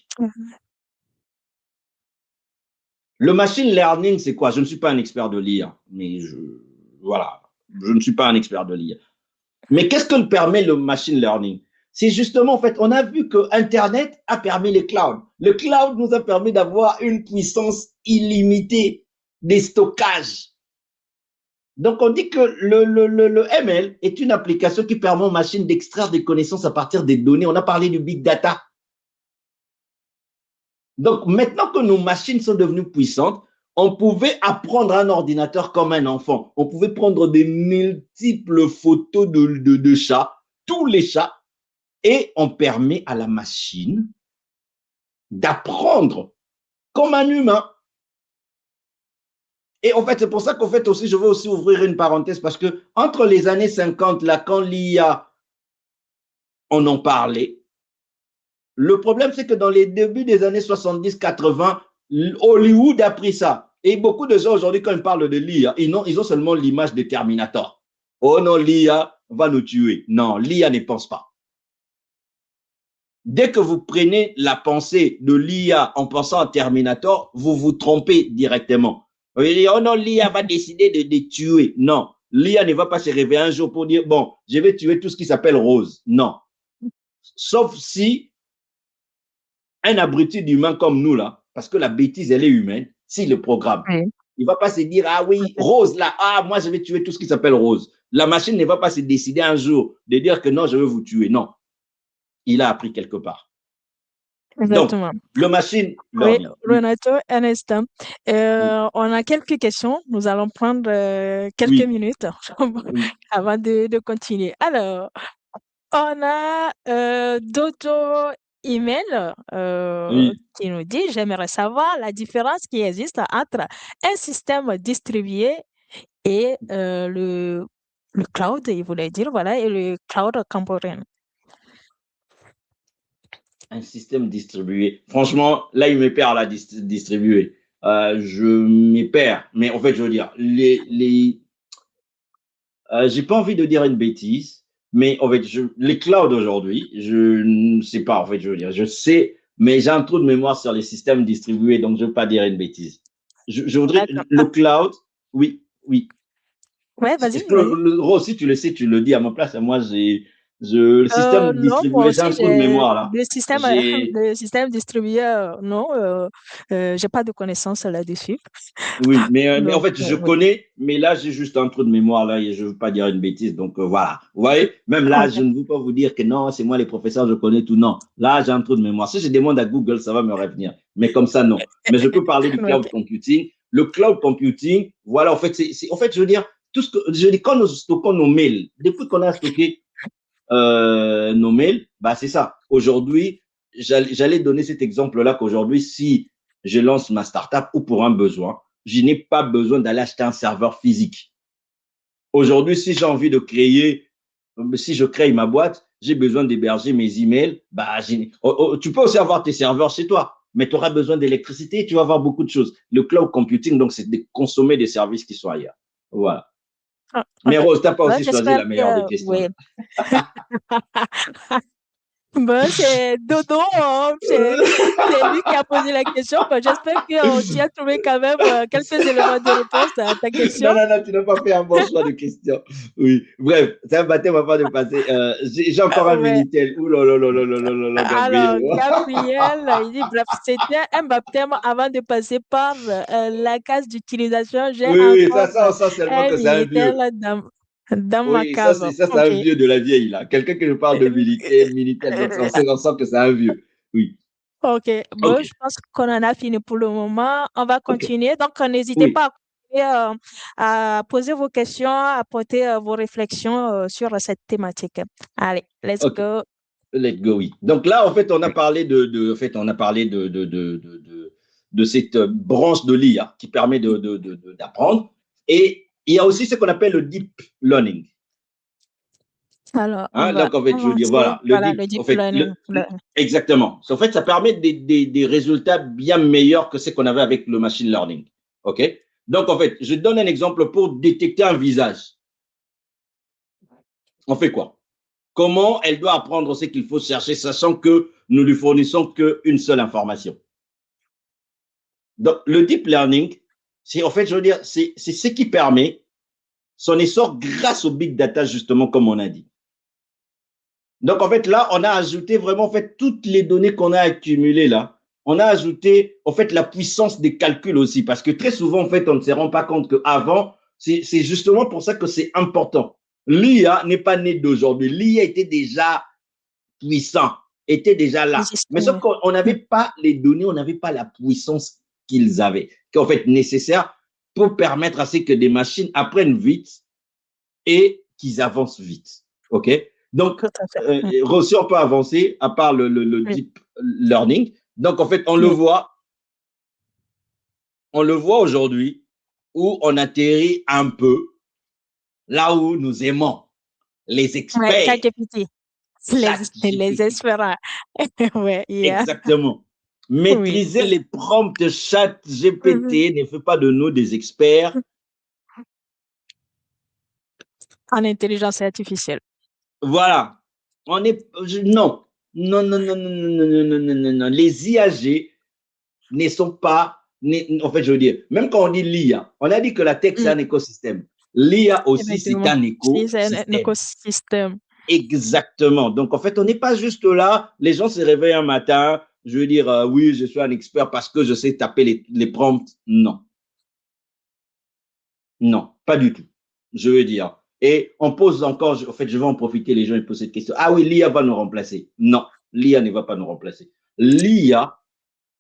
Le machine learning, c'est quoi? Je ne suis pas un expert de l'IA, mais voilà, je ne suis pas un expert de l'IA. Mais qu'est-ce que permet le machine learning? C'est justement, en fait, on a vu que Internet a permis les clouds. Le cloud nous a permis d'avoir une puissance illimitée des stockages. Donc, on dit que le ML est une application qui permet aux machines d'extraire des connaissances à partir des données. On a parlé du big data. Donc, maintenant que nos machines sont devenues puissantes, on pouvait apprendre un ordinateur comme un enfant. On pouvait prendre des multiples photos de chats, tous les chats, et on permet à la machine d'apprendre comme un humain. Et en fait, c'est pour ça qu'en fait aussi, je veux aussi ouvrir une parenthèse parce que entre les années 50, là, quand l'IA, on en parlait, le problème, c'est que dans les débuts des années 70-80, Hollywood a pris ça. Et beaucoup de gens aujourd'hui, quand ils parlent de l'IA, ils ont seulement l'image de Terminator. Oh non, l'IA va nous tuer. Non, l'IA ne pense pas. Dès que vous prenez la pensée de l'IA en pensant à Terminator, vous vous trompez directement. Vous allez dire, oh non, l'IA va décider de tuer. Non, l'IA ne va pas se réveiller un jour pour dire, bon, je vais tuer tout ce qui s'appelle Rose. Non. Sauf si un abruti d'humain comme nous, là, parce que la bêtise, elle est humaine, si le programme, il ne va pas se dire, ah oui, Rose, là, ah, moi, je vais tuer tout ce qui s'appelle Rose. La machine ne va pas se décider un jour de dire que non, je vais vous tuer. Non. Il a appris quelque part. Exactement. Donc, le machine learning. Oui, Renato, un instant. On a quelques questions. Nous allons prendre quelques minutes avant de continuer. Alors, on a d'autres emails qui nous dit, j'aimerais savoir la différence qui existe entre un système distribué et le cloud, il voulait dire, voilà, et le cloud computing. Un système distribué. Franchement, là, il me perd la distribué. Je me perds. Mais en fait, je veux dire, j'ai pas envie de dire une bêtise, mais en fait, les clouds aujourd'hui, je ne sais pas, en fait, je veux dire, je sais, mais j'ai un trou de mémoire sur les systèmes distribués, donc je ne veux pas dire une bêtise. Je voudrais, le cloud, oui. Ouais, vas-y. Rose, si tu le sais, tu le dis à ma place. Moi, le système distribué, j'ai un trou de mémoire là. Le système distribué, non, j'ai pas de connaissances là-dessus. Oui, mais en fait, je connais, mais là, j'ai juste un trou de mémoire là et je ne veux pas dire une bêtise. Donc voilà. Vous voyez, même là, je ne veux pas vous dire que non, c'est moi les professeurs, je connais tout. Non, là, j'ai un trou de mémoire. Si je demande à Google, ça va me revenir. Mais comme ça, non. Mais je peux parler du cloud computing. Le cloud computing, voilà, en fait, je veux dire, tout ce que je dis, quand nous stockons nos mails, depuis qu'on a stocké nos mails, bah c'est ça. Aujourd'hui, j'allais donner cet exemple-là qu'aujourd'hui, si je lance ma startup ou pour un besoin, je n'ai pas besoin d'aller acheter un serveur physique. Aujourd'hui, si j'ai envie de créer, si je crée ma boîte, j'ai besoin d'héberger mes emails. Bah, tu peux aussi avoir tes serveurs chez toi, mais tu auras besoin d'électricité et tu vas avoir beaucoup de choses. Le cloud computing, donc, c'est de consommer des services qui sont ailleurs. Voilà. Mais Rose, tu n'as pas aussi choisi la meilleure des questions. Oui. Bon, c'est Dodo, c'est lui qui a posé la question. Bon, j'espère que tu as trouvé quand même quelques éléments de réponse à ta question. Non, tu n'as pas fait un bon choix de question. Oui, bref, c'est un baptême avant de passer. J'ai encore un Minitel. Ouh là là là là là là là. Alors, Gabriel, il dit, bref, c'était un baptême avant de passer par la case d'utilisation. Oui, ça seulement que c'est un vieux. Dans ma cave. Ça c'est un vieux de la vieille, là. Quelqu'un qui nous parle de Minitel, donc on sent que c'est un vieux. Oui. Ok, Ok, bon, je pense qu'on en a fini pour le moment. On va ok, continuer. Donc, n'hésitez oui, pas à poser vos questions, à porter vos réflexions sur cette thématique. Allez, let's ok. go. Let's go, oui. Donc là, en fait, on a parlé en fait, on a parlé de cette branche de l'IA qui permet d'apprendre. Et il y a aussi ce qu'on appelle le deep learning. Alors, on Hein? va Donc, en fait, je veux dire, avancer. voilà, le Voilà, deep, le en deep fait, learning. exactement. En fait, ça permet des résultats bien meilleurs que ce qu'on avait avec le machine learning. OK? Donc, en fait, je donne un exemple pour détecter un visage. On fait quoi? Comment elle doit apprendre ce qu'il faut chercher, sachant que nous lui fournissons qu'une seule information. Donc, le deep learning, c'est en fait, je veux dire, c'est ce qui permet son essor grâce au big data, justement, comme on a dit. Donc, en fait, là, on a ajouté vraiment, en fait, toutes les données qu'on a accumulées là. On a ajouté, en fait, la puissance des calculs aussi, parce que très souvent, en fait, on ne se rend pas compte qu'avant, c'est justement pour ça que c'est important. L'IA n'est pas née d'aujourd'hui. L'IA était déjà puissant, était déjà là. Mais sauf Existing. qu'on n'avait pas les données, on n'avait pas la puissance qu'ils avaient, qui est en fait nécessaire pour permettre à ce que des machines apprennent vite et qu'ils avancent vite. OK? Donc, Tout à fait. si on peut avancer, à part le Oui, deep learning. Donc, en fait, oui. on le voit aujourd'hui où on atterrit un peu là où nous aimons, les Ouais, experts, ChatGPT. chat Les GPT. espérants. Ouais, yeah. Exactement. Oui. Maîtriser les prompts chat Mhm. GPT ne fait pas de nous des experts. En intelligence artificielle. Voilà. On est, non. Non, non, non, non, non, non, non, non, non, non. Les IAG ne sont pas, en fait, je veux dire, même quand on dit l'IA, on a dit que la tech, c'est Mm, un écosystème. L'IA aussi, c'est effectivement. un Si c'est un écosystème. écosystème. Exactement. Donc, en fait, on n'est pas juste là. Les gens se réveillent un matin. Je veux dire, oui, je suis un expert parce que je sais taper les prompts. Non. Non, pas du tout. Je veux dire. Et on pose encore, en fait, je vais en profiter, les gens ils posent cette question. Ah oui, l'IA va nous remplacer. Non, l'IA ne va pas nous remplacer. L'IA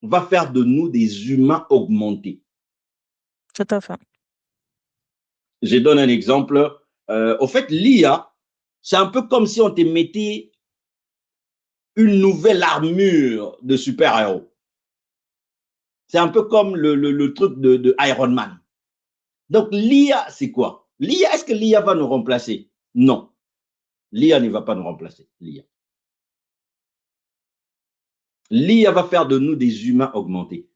va faire de nous des humains augmentés. Tout à fait. Je donne un exemple. Au fait, l'IA, c'est un peu comme si on te mettait une nouvelle armure de super-héros. C'est un peu comme le truc de Iron Man. Donc, l'IA, c'est quoi? L'IA, est-ce que l'IA va nous remplacer? Non. L'IA ne va pas nous remplacer. L'IA. L'IA va faire de nous des humains augmentés.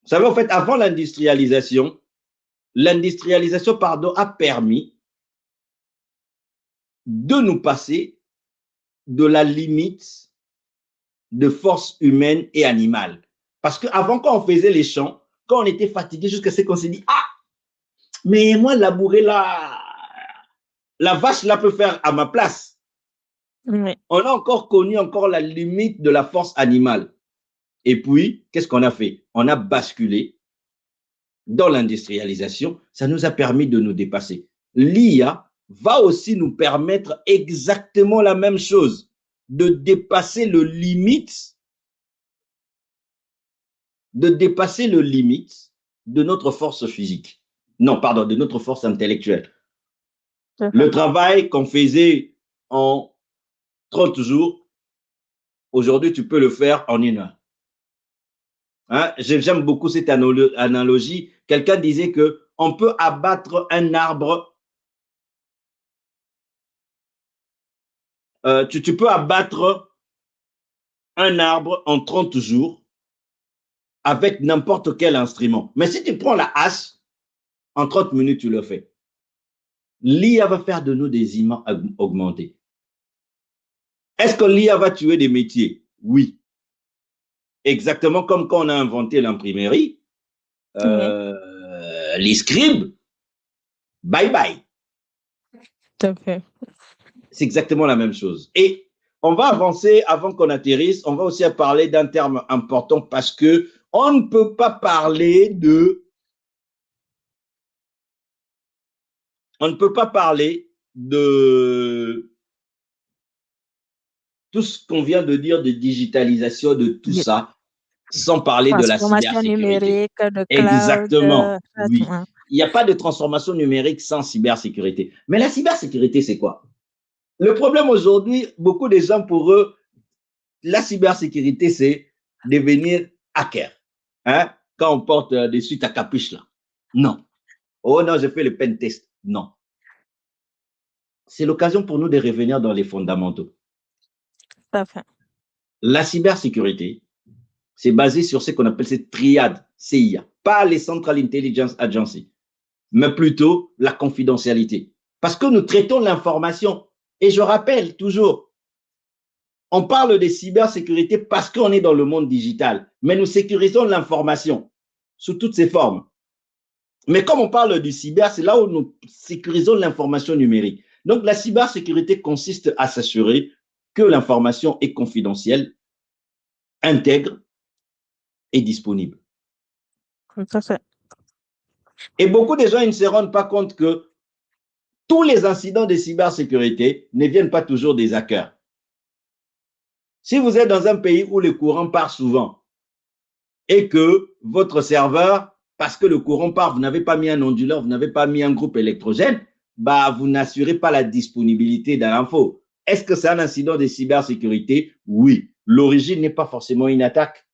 Vous savez, en fait, avant l'industrialisation, pardon, a permis de nous passer de la limite de force humaine et animale. Parce qu'avant, quand on faisait les champs, quand on était fatigué, jusqu'à ce qu'on s'est dit, ah, mais moi, labourer la vache là peut faire à ma place. Oui. On a encore connu encore la limite de la force animale. Et puis, qu'est-ce qu'on a fait? On a basculé dans l'industrialisation, ça nous a permis de nous dépasser. L'IA va aussi nous permettre exactement la même chose, de dépasser le limite, de dépasser le limite de notre force physique. Non, pardon, de notre force intellectuelle. Tout à Le fait. travail qu'on faisait en 30 jours, aujourd'hui, tu peux le faire en une heure. Hein? J'aime beaucoup cette analogie. Quelqu'un disait que on peut abattre un arbre tu peux abattre un arbre en 30 jours avec n'importe quel instrument. Mais si tu prends la hache, en 30 minutes, tu le fais. L'IA va faire de nous des humains augmentés. Est-ce que l'IA va tuer des métiers? Oui. Exactement comme quand on a inventé l'imprimerie, Oui. les scribes, bye bye. Tout à fait. C'est exactement la même chose. Et on va avancer avant qu'on atterrisse. On va aussi parler d'un terme important parce que on ne peut pas parler on ne peut pas parler tout ce qu'on vient de dire de digitalisation, de tout Oui. ça, sans parler de la Transformation cybersécurité. numérique, de cloud, Exactement, oui. traitement. Il n'y a pas de transformation numérique sans cybersécurité. Mais la cybersécurité, c'est quoi? Le problème aujourd'hui, beaucoup de gens, pour eux, la cybersécurité, c'est devenir hacker. Hein? Quand on porte des suites à capuche, là. Non. Oh non, j'ai fait le pen test. Non. C'est l'occasion pour nous de revenir dans les fondamentaux. Tout à fait. La cybersécurité, c'est basé sur ce qu'on appelle cette triade CIA, pas les Central Intelligence Agency, mais plutôt la confidentialité. Parce que nous traitons l'information. Et je rappelle toujours, on parle de cybersécurité parce qu'on est dans le monde digital, mais nous sécurisons l'information sous toutes ses formes. Mais comme on parle du cyber, c'est là où nous sécurisons l'information numérique. Donc, la cybersécurité consiste à s'assurer que l'information est confidentielle, intègre et disponible. Tout à fait. Et beaucoup de gens ils ne se rendent pas compte que tous les incidents de cybersécurité ne viennent pas toujours des hackers. Si vous êtes dans un pays où le courant part souvent et que votre serveur, parce que le courant part, vous n'avez pas mis un onduleur, vous n'avez pas mis un groupe électrogène, bah, vous n'assurez pas la disponibilité de l'info. Est-ce que c'est un incident de cybersécurité? Oui. L'origine n'est pas forcément une attaque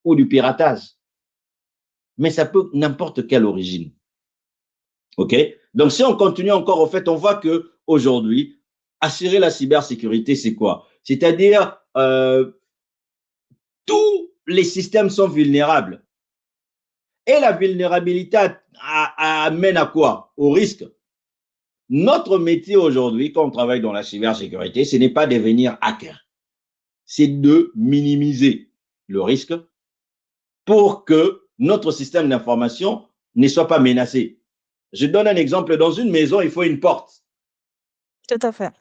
ou du piratage, mais ça peut n'importe quelle origine. OK? Donc, si on continue encore, au fait, on voit qu'aujourd'hui, assurer la cybersécurité, c'est quoi? C'est-à-dire, tous les systèmes sont vulnérables. Et la vulnérabilité amène à quoi? Au risque. Notre métier aujourd'hui, quand on travaille dans la cybersécurité, ce n'est pas devenir hacker. C'est de minimiser le risque pour que notre système d'information ne soit pas menacé. Je donne un exemple. Dans une maison, il faut une porte. Tout à fait.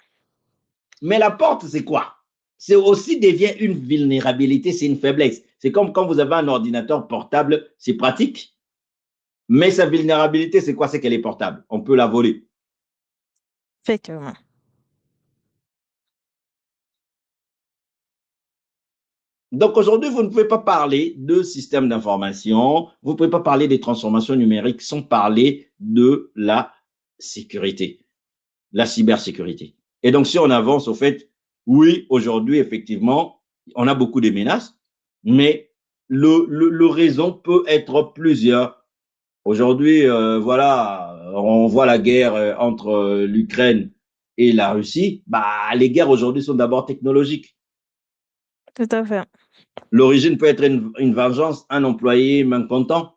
Mais la porte, c'est quoi? C'est aussi devient une vulnérabilité, c'est une faiblesse. C'est comme quand vous avez un ordinateur portable, c'est pratique. Mais sa vulnérabilité, c'est quoi? C'est qu'elle est portable. On peut la voler. Effectivement. Donc aujourd'hui, vous ne pouvez pas parler de système d'information, vous ne pouvez pas parler des transformations numériques sans parler de la sécurité, la cybersécurité. Et donc, si on avance, au fait, oui, aujourd'hui, effectivement, on a beaucoup de menaces, mais le raison peut être plusieurs. Aujourd'hui, voilà, on voit la guerre entre l'Ukraine et la Russie. Bah, les guerres aujourd'hui sont d'abord technologiques. Tout à fait. L'origine peut être une vengeance, un employé mécontent.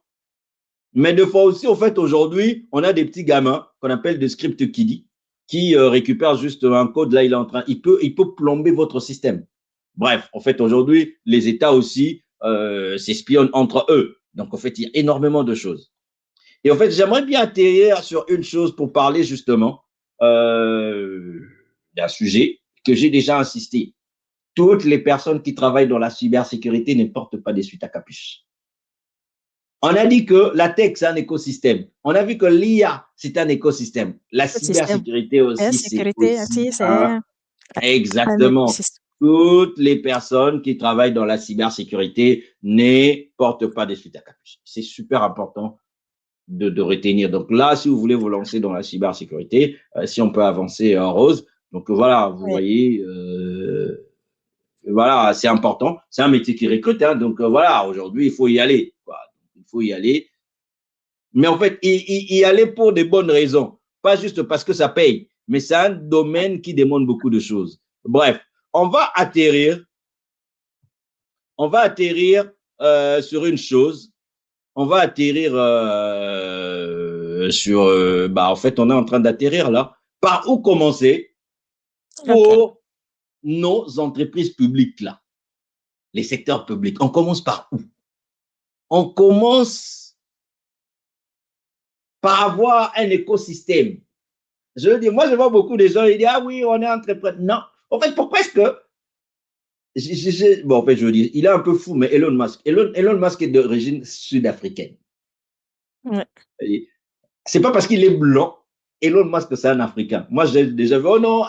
Mais des fois aussi, au fait, aujourd'hui, on a des petits gamins qu'on appelle des script kiddie qui récupèrent juste un code. Là, il peut plomber votre système. Bref, en fait, aujourd'hui, les États aussi s'espionnent entre eux. Donc, en fait, il y a énormément de choses. Et en fait, j'aimerais bien atterrir sur une chose pour parler justement d'un sujet que j'ai déjà insisté. Toutes les personnes qui travaillent dans la cybersécurité ne portent pas des suites à capuche. On a dit que la tech, c'est un écosystème. On a vu que l'IA, c'est un écosystème. La cybersécurité aussi, c'est aussi un... Exactement. Toutes les personnes qui travaillent dans la cybersécurité ne portent pas des suites à capuche. C'est super important de retenir. Donc là, si vous voulez vous lancer dans la cybersécurité, si on peut avancer en rose. Donc voilà, vous voyez, voilà, c'est important. C'est un métier qui recrute. Hein, donc voilà, aujourd'hui, il faut y aller. Quoi. Il faut y aller. Mais en fait, y aller pour de bonnes raisons. Pas juste parce que ça paye. Mais c'est un domaine qui demande beaucoup de choses. Bref, on va atterrir sur une chose. On va atterrir sur... bah, en fait, on est en train d'atterrir là. Par où commencer pour nos entreprises publiques là, les secteurs publics? On commence par où? On commence par avoir un écosystème. Je veux dire, moi, je vois beaucoup de gens, ils disent, ah oui, on est entrepreneur. Non. En fait, pourquoi est-ce que... bon, en fait, je veux dire, il est un peu fou, mais Elon Musk. Elon Musk est d'origine sud-africaine. Ouais. C'est pas parce qu'il est blanc Elon Musk, c'est un Africain. Moi, j'ai déjà vu, oh non,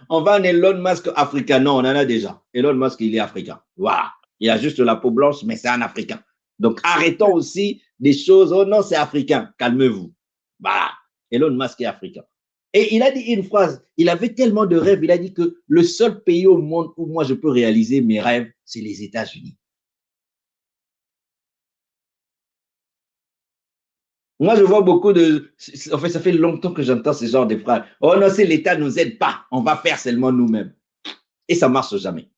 on va un Elon Musk africain. Non, on en a déjà. Elon Musk, il est africain. Voilà. Il a juste la peau blanche, mais c'est un Africain. Donc, arrêtons aussi des choses. Oh non, c'est africain. Calmez-vous. Voilà. Elon Musk est africain. Et il a dit une phrase. Il avait tellement de rêves. Il a dit que le seul pays au monde où moi je peux réaliser mes rêves, c'est les États-Unis. Moi, je vois beaucoup de. En fait, ça fait longtemps que j'entends ce genre de phrases. Oh non, si l'État ne nous aide pas, on va faire seulement nous-mêmes. Et ça ne marche jamais.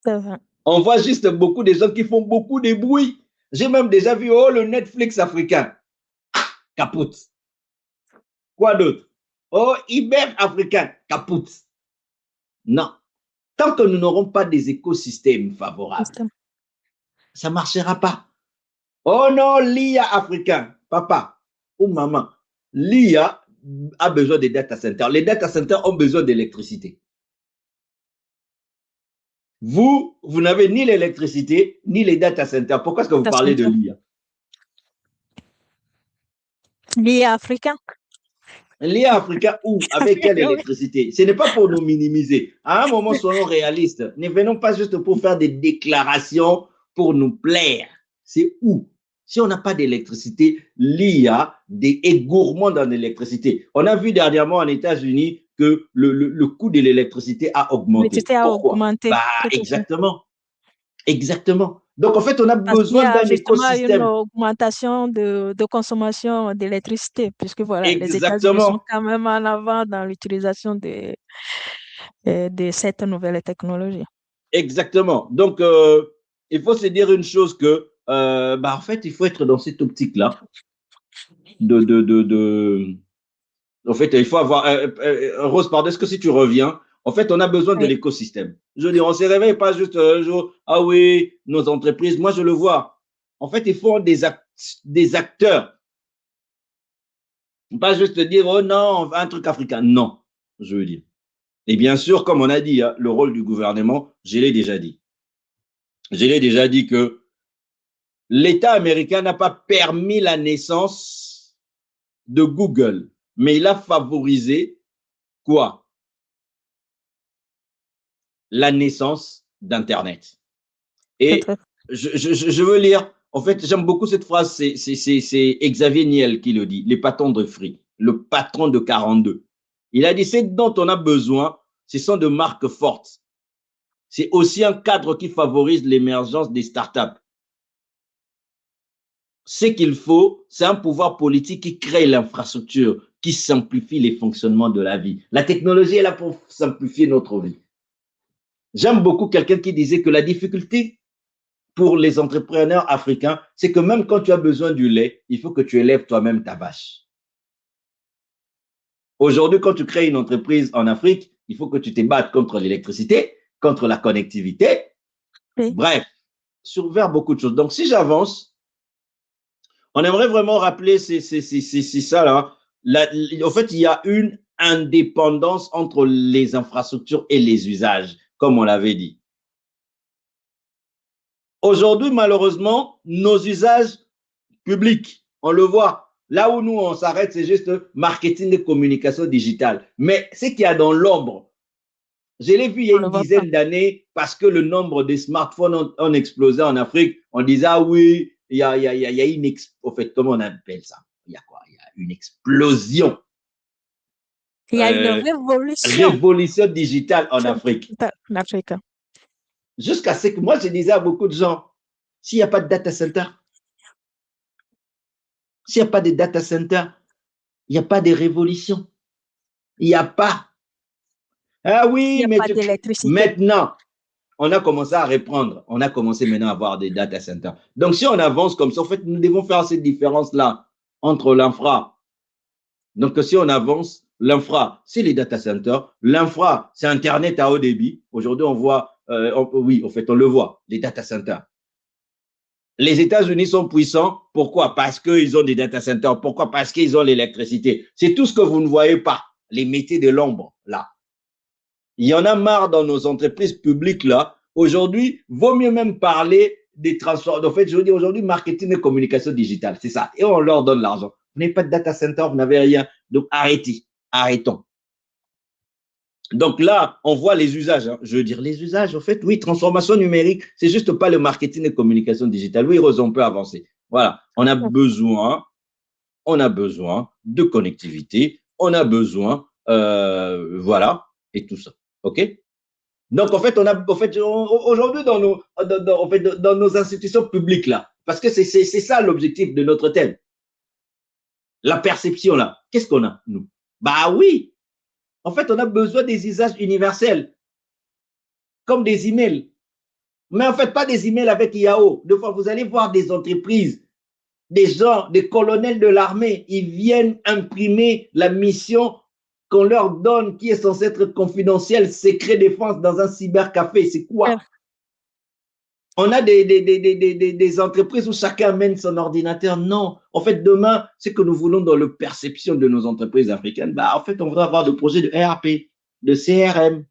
C'est vrai. On voit juste beaucoup de gens qui font beaucoup de bruit. J'ai même déjà vu, oh, le Netflix africain. Capote. Quoi d'autre? Oh, Iber africain. Capote. Non. Tant que nous n'aurons pas des écosystèmes favorables, ça ne marchera pas. Oh non, l'IA africain. Papa ou maman, l'IA a besoin des data centers. Les data centers ont besoin d'électricité. Vous n'avez ni l'électricité, ni les data centers. Pourquoi est-ce que vous parlez de l'IA? L'IA africain. L'IA africain où? Avec quelle électricité? Ce n'est pas pour nous minimiser. À un moment, soyons réalistes. Ne venons pas juste pour faire des déclarations pour nous plaire. C'est où? Si on n'a pas d'électricité, l'IA est gourmand dans l'électricité. On a vu dernièrement en États-Unis que le coût de l'électricité a augmenté. Pourquoi? Augmenté. Bah, exactement. Exactement. Donc, en fait, on a besoin d'un écosystème. Il y a une augmentation de consommation d'électricité, puisque voilà, les États-Unis sont quand même en avant dans l'utilisation de cette nouvelle technologie. Exactement. Donc, il faut se dire une chose que, en fait, il faut être dans cette optique-là. En fait, il faut avoir. Rose, pardon, est-ce que si tu reviens, en fait, on a besoin de l'écosystème. Je veux dire, on ne se réveille pas juste un jour, ah oui, nos entreprises, moi je le vois. En fait, il faut des acteurs. Pas juste dire, oh non, on veut un truc africain. Non, je veux dire. Et bien sûr, comme on a dit, hein, le rôle du gouvernement, je l'ai déjà dit. Je l'ai déjà dit que l'État américain n'a pas permis la naissance de Google, mais il a favorisé quoi? La naissance d'Internet. Et je veux lire, en fait, j'aime beaucoup cette phrase, c'est Xavier Niel qui le dit, les patrons de Free, le patron de 42. Il a dit, ce dont on a besoin, ce sont de marques fortes. C'est aussi un cadre qui favorise l'émergence des startups. Ce qu'il faut, c'est un pouvoir politique qui crée l'infrastructure, qui simplifie les fonctionnements de la vie. La technologie est là pour simplifier notre vie. J'aime beaucoup quelqu'un qui disait que la difficulté pour les entrepreneurs africains, c'est que même quand tu as besoin du lait, il faut que tu élèves toi-même ta vache. Aujourd'hui, quand tu crées une entreprise en Afrique, il faut que tu te battes contre l'électricité, contre la connectivité. Oui. Bref, vers beaucoup de choses. Donc, si j'avance, on aimerait vraiment rappeler c'est ça là. En fait, il y a une indépendance entre les infrastructures et les usages, comme on l'avait dit. Aujourd'hui, malheureusement, nos usages publics, on le voit. Là où nous, on s'arrête, c'est juste marketing et communication digitale. Mais ce qu'il y a dans l'ombre, je l'ai vu il y a une dizaine d'années parce que le nombre de smartphones ont explosé en Afrique. On disait, ah oui, il y a une... En fait, comment on appelle ça? Il y a quoi? Il y a une explosion. Il y a une révolution. Révolution digitale en Afrique. En Afrique. Jusqu'à ce que moi, je disais à beaucoup de gens, s'il n'y a pas de data center, s'il n'y a pas de data center, il n'y a pas de révolution. Il n'y a pas. Ah oui, mais maintenant, on a commencé à reprendre. On a commencé maintenant à avoir des data centers. Donc, si on avance comme ça, en fait, nous devons faire cette différence-là entre l'infra. Donc, si on avance, l'infra, c'est les data centers. L'infra, c'est Internet à haut débit. Aujourd'hui, on voit, oui, en fait, on le voit, les data centers. Les États-Unis sont puissants. Pourquoi? Parce qu'ils ont des data centers. Pourquoi? Parce qu'ils ont l'électricité. C'est tout ce que vous ne voyez pas. Les métiers de l'ombre, là. Il y en a marre dans nos entreprises publiques, là. Aujourd'hui, vaut mieux même parler des transports. En fait, je veux dire, aujourd'hui, marketing et communication digitale, c'est ça. Et on leur donne l'argent. Vous n'avez pas de data center, vous n'avez rien. Donc, arrêtons. Donc là, on voit les usages. Hein. Je veux dire, les usages, en fait, oui, transformation numérique, c'est juste pas le marketing et communication digitale. Oui, Rose, on peut avancer. Voilà, on a besoin de connectivité, on a besoin, voilà, et tout ça. OK? Donc, en fait, aujourd'hui, dans nos institutions publiques, là, parce que c'est ça l'objectif de notre thème. La perception, là, qu'est-ce qu'on a, nous? Bah oui, en fait, on a besoin des usages universels, comme des emails. Mais en fait, pas des emails avec IAO. Deux fois, vous allez voir des entreprises, des gens, des colonels de l'armée, ils viennent imprimer la mission qu'on leur donne, qui est censée être confidentielle, secret défense dans un cybercafé. C'est quoi? On a des entreprises où chacun amène son ordinateur. Non. En fait, demain, ce que nous voulons dans la perception de nos entreprises africaines, bah, en fait, on voudrait avoir des projets de ERP, de CRM.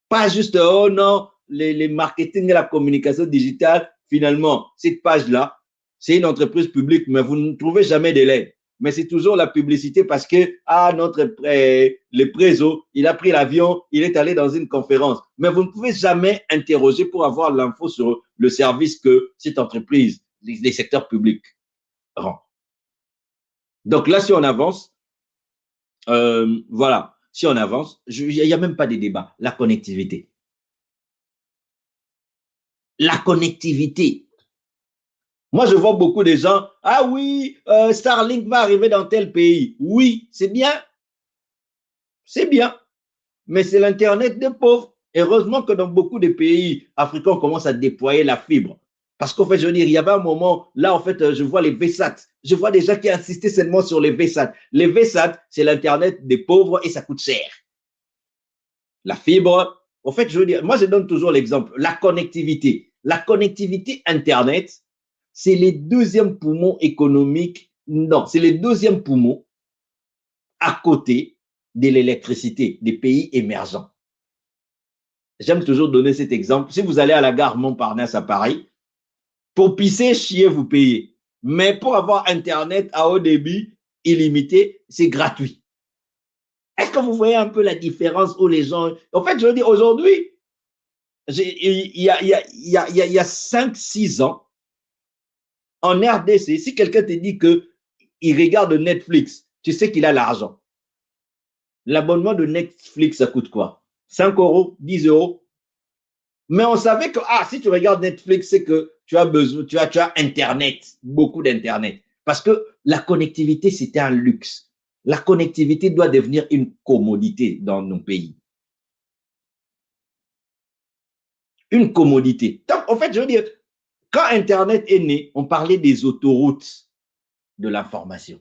Pas juste, oh non, les marketing et la communication digitale. Finalement, cette page-là, c'est une entreprise publique, mais vous ne trouvez jamais d'élèves. Mais c'est toujours la publicité parce que, le préso, il a pris l'avion, il est allé dans une conférence. Mais vous ne pouvez jamais interroger pour avoir l'info sur le service que cette entreprise, les secteurs publics rend. Donc là, si on avance, voilà, si on avance, il n'y a même pas de débat. La connectivité. La connectivité. Moi, je vois beaucoup de gens, ah oui, Starlink va arriver dans tel pays. Oui, c'est bien, mais c'est l'Internet des pauvres. Heureusement que dans beaucoup de pays africains, on commence à déployer la fibre. Parce qu'en fait, je veux dire, il y avait un moment, là, en fait, je vois les VSAT. Je vois des gens qui insistaient seulement sur les VSAT. Les VSAT, c'est l'Internet des pauvres et ça coûte cher. La fibre, en fait, je veux dire, moi, je donne toujours l'exemple, la connectivité. La connectivité Internet, c'est les deuxièmes poumons économiques. Non, c'est les deuxièmes poumons à côté de l'électricité des pays émergents. J'aime toujours donner cet exemple. Si vous allez à la gare Montparnasse à Paris, pour pisser, chier, vous payez. Mais pour avoir Internet à haut débit illimité, c'est gratuit. Est-ce que vous voyez un peu la différence où les gens… En fait, je veux dire, aujourd'hui, il y a 5-6 ans, en RDC, si quelqu'un te dit qu'il regarde Netflix, tu sais qu'il a l'argent. L'abonnement de Netflix, ça coûte quoi? 5 €, 10 €. Mais on savait que, si tu regardes Netflix, c'est que tu as besoin, tu as Internet, beaucoup d'Internet. Parce que la connectivité, c'était un luxe. La connectivité doit devenir une commodité dans nos pays. Une commodité. Donc, en fait, je veux dire, quand Internet est né, on parlait des autoroutes de l'information.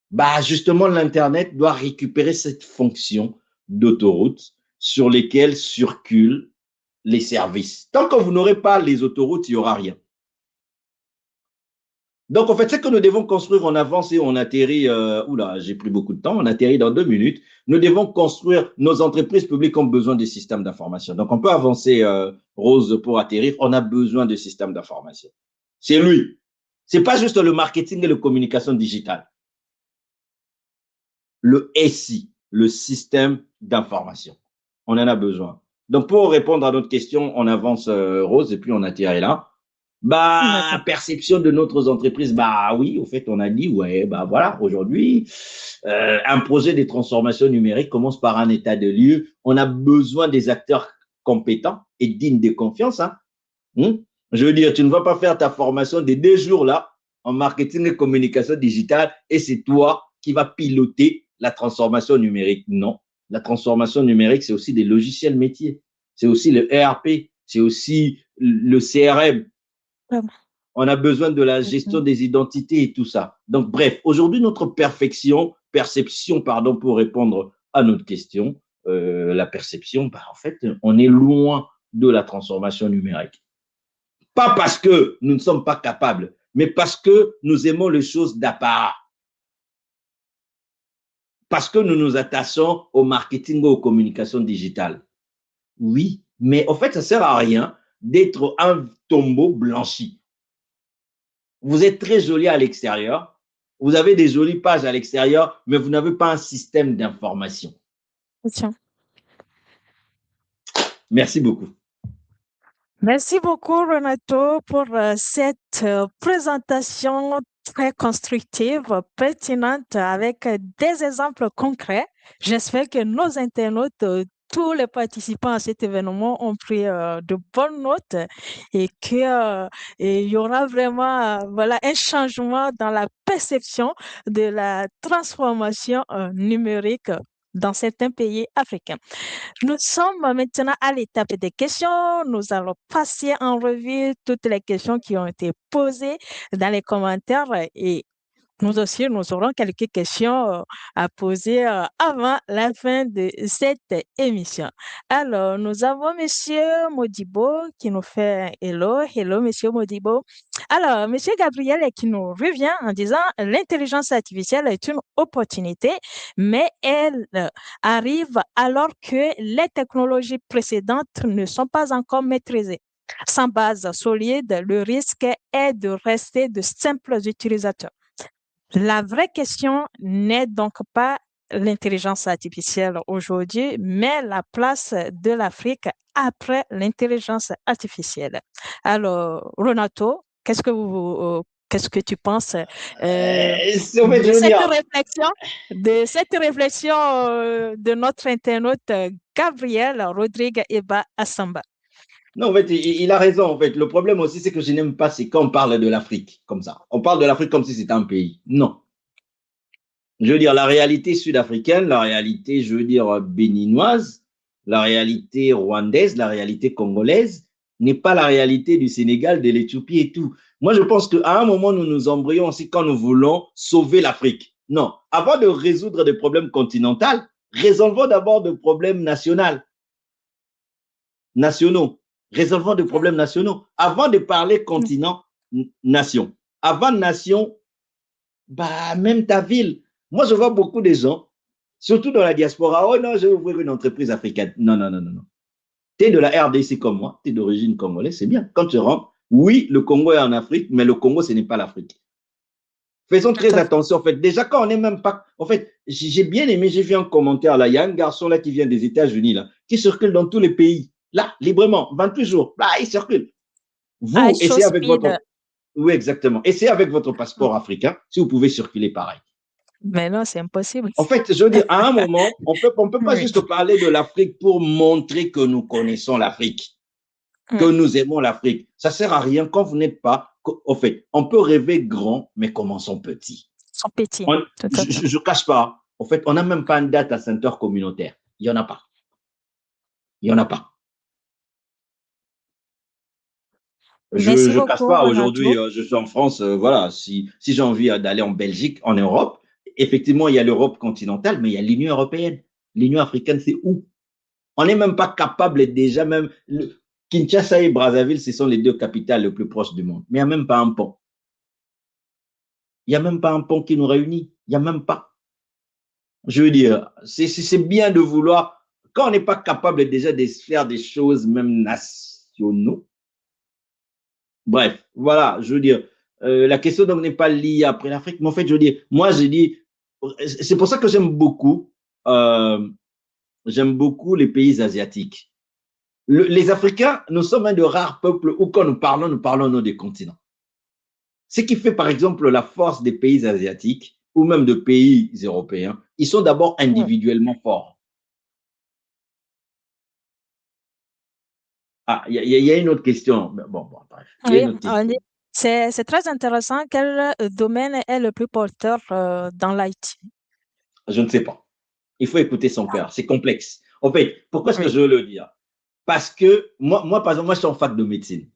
Bah, justement, l'Internet doit récupérer cette fonction d'autoroute sur lesquelles circulent les services. Tant que vous n'aurez pas les autoroutes, il n'y aura rien. Donc, en fait, ce que nous devons construire, on avance et on atterrit, oula, j'ai pris beaucoup de temps, on atterrit dans 2 minutes. Nous devons construire, nos entreprises publiques ont besoin de systèmes d'information. Donc, on peut avancer, Rose, pour atterrir, on a besoin de systèmes d'information. C'est lui. Ce n'est pas juste le marketing et la communication digitale. Le SI, le système d'information. On en a besoin. Donc, pour répondre à notre question, on avance, Rose, et puis on atterrit là. Bah, perception de notre entreprise, bah oui, au fait, on a dit, ouais, bah voilà, aujourd'hui, un projet de transformation numérique commence par un état de lieu. On a besoin des acteurs compétents et dignes de confiance. Hein. Je veux dire, tu ne vas pas faire ta formation de 2 jours là en marketing et communication digitale et c'est toi qui vas piloter la transformation numérique. Non, la transformation numérique, c'est aussi des logiciels métiers, c'est aussi le ERP, c'est aussi le CRM. On a besoin de la gestion des identités et tout ça. Donc, bref, aujourd'hui, notre perception, pour répondre à notre question, la perception, bah, en fait, on est loin de la transformation numérique. Pas parce que nous ne sommes pas capables, mais parce que nous aimons les choses d'apparat. Parce que nous nous attachons au marketing ou aux communications digitales. Oui, mais en fait, ça ne sert à rien d'être un tombeau blanchi. Vous êtes très joli à l'extérieur, Vous avez des jolies pages à l'extérieur, mais vous n'avez pas un système d'information. Tiens. Merci beaucoup. Merci beaucoup, Renato, pour cette présentation très constructive, pertinente, avec des exemples concrets. J'espère que nos internautes, tous les participants à cet événement ont pris de bonnes notes et il y aura vraiment voilà, un changement dans la perception de la transformation numérique dans certains pays africains. Nous sommes maintenant à l'étape des questions. Nous allons passer en revue toutes les questions qui ont été posées dans les commentaires et nous aussi, nous aurons quelques questions à poser avant la fin de cette émission. Alors, nous avons Monsieur Modibo qui nous fait un hello. Hello, Monsieur Modibo. Alors, Monsieur Gabriel qui nous revient en disant l'intelligence artificielle est une opportunité, mais elle arrive alors que les technologies précédentes ne sont pas encore maîtrisées. Sans base solide, le risque est de rester de simples utilisateurs. La vraie question n'est donc pas l'intelligence artificielle aujourd'hui, mais la place de l'Afrique après l'intelligence artificielle. Alors, Renato, qu'est-ce que tu penses de cette réflexion de notre internaute Gabriel Rodrigue Eba Assamba? Non, en fait, il a raison. En fait, le problème aussi, c'est que je n'aime pas, c'est quand on parle de l'Afrique comme ça. On parle de l'Afrique comme si c'était un pays. Non. Je veux dire, la réalité sud-africaine, la réalité, je veux dire, béninoise, la réalité rwandaise, la réalité congolaise n'est pas la réalité du Sénégal, de l'Éthiopie et tout. Moi, je pense qu'à un moment, nous nous embrouillons aussi quand nous voulons sauver l'Afrique. Non. Avant de résoudre des problèmes continentaux, résolvons d'abord des problèmes nationaux. Résolvons des problèmes nationaux. Avant de parler continent, nation. Avant nation, bah, même ta ville. Moi, je vois beaucoup de gens, surtout dans la diaspora, oh non, je vais ouvrir une entreprise africaine. Non, non, non, non, non. Tu es de la RDC comme moi, tu es d'origine congolaise, c'est bien. Quand tu rentres, oui, le Congo est en Afrique, mais le Congo, ce n'est pas l'Afrique. Faisons très attention, en fait. Déjà, quand on n'est même pas. En fait, j'ai bien aimé, j'ai vu un commentaire là. Il y a un garçon là qui vient des États-Unis, là, qui circule dans tous les pays. Là, librement, 28 jours. Là, il circule. Vous, essayez avec votre. Oui, exactement. Essayez avec votre passeport africain si vous pouvez circuler pareil. Mais non, c'est impossible. En fait, je veux dire, à un moment, on peut pas juste parler de l'Afrique pour montrer que nous connaissons l'Afrique, que nous aimons l'Afrique. Ça sert à rien quand vous n'êtes pas. En fait, on peut rêver grand, mais commençons petit. Petit. Je ne cache pas. En fait, on n'a même pas une data center communautaire. Il n'y en a pas. Il n'y en a pas. Je ne cache pas, aujourd'hui, je suis en France, voilà, si j'ai envie d'aller en Belgique, en Europe, effectivement, il y a l'Europe continentale, mais il y a l'Union européenne. L'Union africaine, c'est où? On n'est même pas capable, déjà même, Kinshasa et Brazzaville, ce sont les deux capitales les plus proches du monde, mais il n'y a même pas un pont. Il n'y a même pas un pont qui nous réunit. Il n'y a même pas. Je veux dire, c'est bien de vouloir, quand on n'est pas capable déjà de faire des choses même nationaux. Bref, voilà, je veux dire, la question donc n'est pas liée après l'Afrique, mais en fait, je veux dire, moi, j'ai dit, c'est pour ça que j'aime beaucoup les pays asiatiques. Les Africains, nous sommes un de rares peuples où quand nous parlons nous des continents. Ce qui fait, par exemple, la force des pays asiatiques ou même de pays européens, ils sont d'abord individuellement forts. Ah, il y a une autre question. Bon, bref. Oui, c'est très intéressant. Quel domaine est le plus porteur dans l'IT? Je ne sais pas. Il faut écouter son cœur. C'est complexe. En fait, pourquoi est-ce que je veux le dire? Parce que moi, par exemple, moi, je suis en fac de médecine.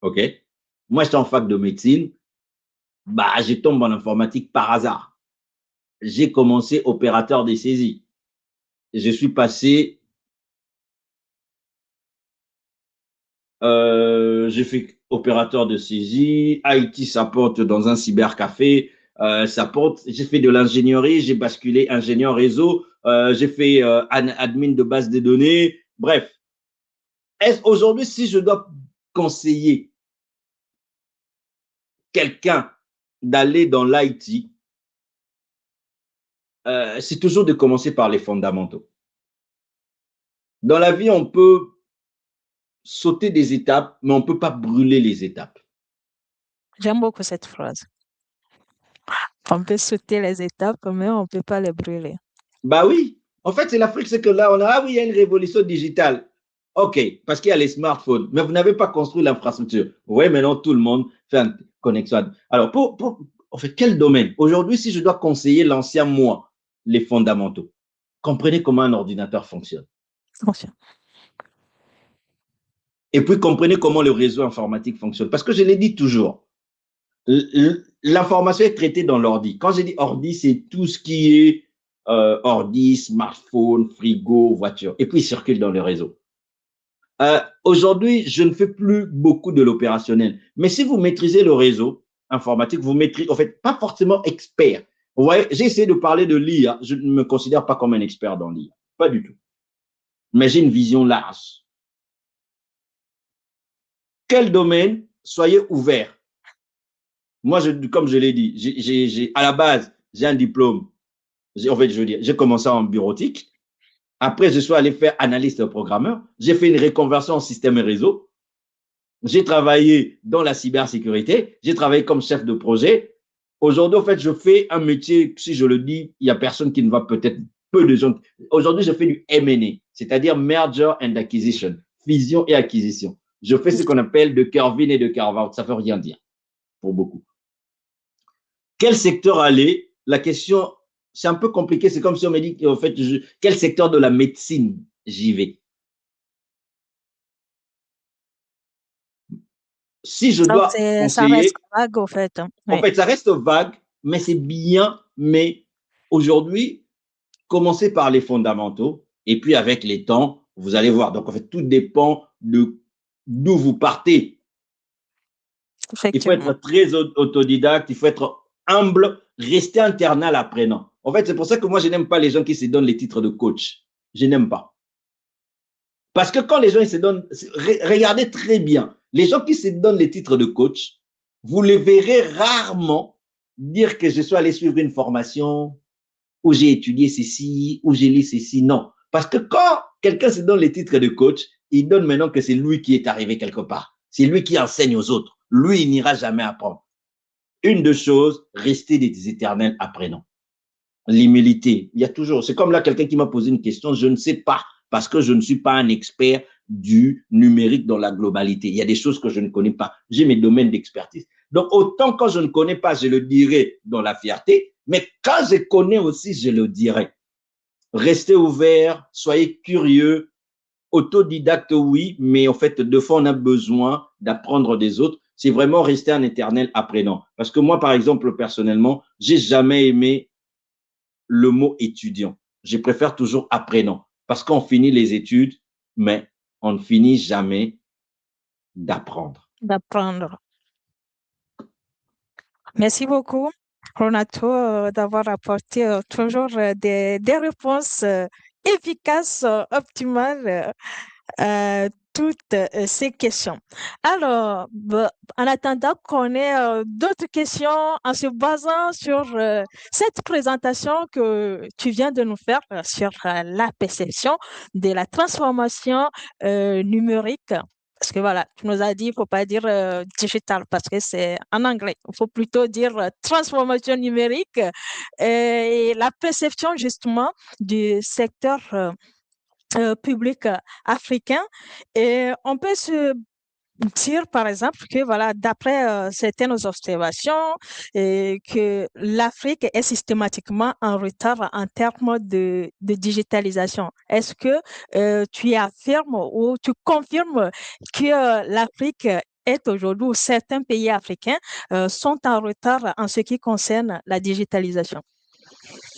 OK? Moi, je suis en fac de médecine. Bah, je tombe en informatique par hasard. J'ai commencé opérateur des saisies. Je suis passé. J'ai fait opérateur de saisie. IT s'apporte dans un cybercafé. J'ai fait de l'ingénierie. J'ai basculé ingénieur réseau. J'ai fait admin de base de données. Bref. Aujourd'hui, si je dois conseiller quelqu'un d'aller dans l'IT, c'est toujours de commencer par les fondamentaux. Dans la vie, on peut sauter des étapes, mais on ne peut pas brûler les étapes. J'aime beaucoup cette phrase. On peut sauter les étapes, mais on ne peut pas les brûler. Bah oui, en fait, c'est l'Afrique, c'est que là, on a, ah oui, il y a une révolution digitale. OK, parce qu'il y a les smartphones, mais vous n'avez pas construit l'infrastructure. Vous voyez, maintenant, tout le monde fait une connexion. Alors, en fait, quel domaine? Aujourd'hui, si je dois conseiller l'ancien moi, les fondamentaux, comprenez comment un ordinateur fonctionne. Attention. Et puis, comprenez comment le réseau informatique fonctionne. Parce que je l'ai dit toujours, l'information est traitée dans l'ordi. Quand je dis ordi, c'est tout ce qui est ordi, smartphone, frigo, voiture. Et puis, il circule dans le réseau. Aujourd'hui, je ne fais plus beaucoup de l'opérationnel. Mais si vous maîtrisez le réseau informatique, vous maîtrisez, en fait, pas forcément expert. Vous voyez, j'ai essayé de parler de l'IA. Je ne me considère pas comme un expert dans l'IA. Pas du tout. Mais j'ai une vision large. Quel domaine? Soyez ouvert. Moi, comme je l'ai dit, à la base, j'ai un diplôme. En fait, je veux dire, j'ai commencé en bureautique. Après, je suis allé faire analyste programmeur. J'ai fait une reconversion en système et réseau. J'ai travaillé dans la cybersécurité. J'ai travaillé comme chef de projet. Aujourd'hui, en fait, je fais un métier, si je le dis, il n'y a personne qui ne va peut-être, peu de gens. Aujourd'hui, je fais du M&A, c'est-à-dire Merger and Acquisition, fusion et acquisition. Je fais ce qu'on appelle de carve-in et de carve-out. Ça ne veut rien dire pour beaucoup. Quel secteur aller? La question, c'est un peu compliqué. C'est comme si on me dit, en fait, quel secteur de la médecine j'y vais? Si je dois conseiller, ça reste vague, en fait. En fait, ça reste vague, mais c'est bien. Mais aujourd'hui, commencez par les fondamentaux. Et puis, avec les temps, vous allez voir. Donc, en fait, tout dépend de d'où vous partez. Il faut être très autodidacte, il faut être humble, rester internal apprenant. En fait, c'est pour ça que moi, je n'aime pas les gens qui se donnent les titres de coach. Je n'aime pas. Parce que quand les gens ils se donnent, regardez très bien, les gens qui se donnent les titres de coach, vous les verrez rarement dire que je suis allé suivre une formation, ou j'ai étudié ceci, ou j'ai lu ceci. Non. Parce que quand quelqu'un se donne les titres de coach, il donne maintenant que c'est lui qui est arrivé quelque part. C'est lui qui enseigne aux autres. Lui, il n'ira jamais apprendre. Une de choses, rester des éternels apprenants. L'humilité. Il y a toujours, c'est comme là quelqu'un qui m'a posé une question, je ne sais pas, parce que je ne suis pas un expert du numérique dans la globalité. Il y a des choses que je ne connais pas. J'ai mes domaines d'expertise. Donc, autant quand je ne connais pas, je le dirai dans la fierté, mais quand je connais aussi, je le dirai. Restez ouvert, soyez curieux, autodidacte, oui, mais en fait, deux fois, on a besoin d'apprendre des autres. C'est vraiment rester un éternel apprenant. Parce que moi, par exemple, personnellement, j'ai jamais aimé le mot étudiant. Je préfère toujours apprenant. Parce qu'on finit les études, mais on ne finit jamais d'apprendre. D'apprendre. Merci beaucoup, Ronato, d'avoir apporté toujours des réponses efficaces, optimales à toutes ces questions. Alors, en attendant qu'on ait d'autres questions en se basant sur cette présentation que tu viens de nous faire sur la perception de la transformation numérique. Parce que voilà, tu nous as dit, il ne faut pas dire digital parce que c'est en anglais. Il faut plutôt dire transformation numérique et la perception justement du secteur public africain. Et on peut se dire, par exemple, que voilà, d'après certaines observations, que l'Afrique est systématiquement en retard en termes de digitalisation. Est-ce que tu affirmes ou tu confirmes que l'Afrique est aujourd'hui, ou certains pays africains sont en retard en ce qui concerne la digitalisation?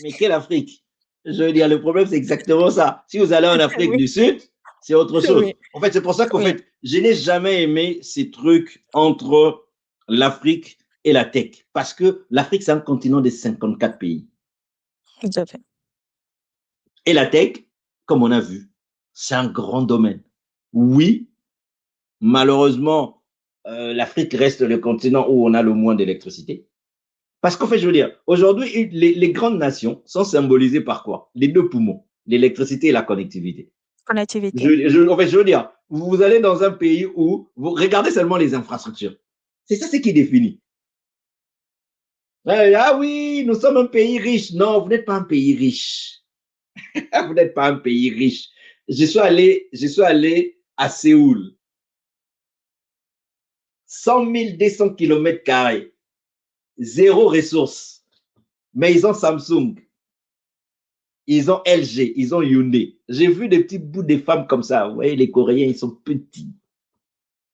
Mais quelle Afrique? Je veux dire, le problème, c'est exactement ça. Si vous allez en Afrique Oui, du Sud, c'est autre chose. oui, En fait, c'est pour ça qu'en oui, fait, je n'ai jamais aimé ces trucs entre l'Afrique et la tech. Parce que l'Afrique, c'est un continent de 54 pays. tout à fait. Et la tech, comme on a vu, c'est un grand domaine. Oui, malheureusement, l'Afrique reste le continent où on a le moins d'électricité. Parce qu'en fait, je veux dire, aujourd'hui, les grandes nations sont symbolisées par quoi? Les deux poumons, l'électricité et la connectivité. Connectivité. En fait, je veux dire, vous allez dans un pays où vous regardez seulement les infrastructures. C'est ça ce qui définit. Ah oui, nous sommes un pays riche. Non, vous n'êtes pas un pays riche. Vous n'êtes pas un pays riche. Je suis allé à Séoul. 100 200 km². Zéro ressource. Mais ils ont Samsung. Ils ont LG. Ils ont Hyundai. J'ai vu des petits bouts de femmes comme ça. Vous voyez, les Coréens, ils sont petits.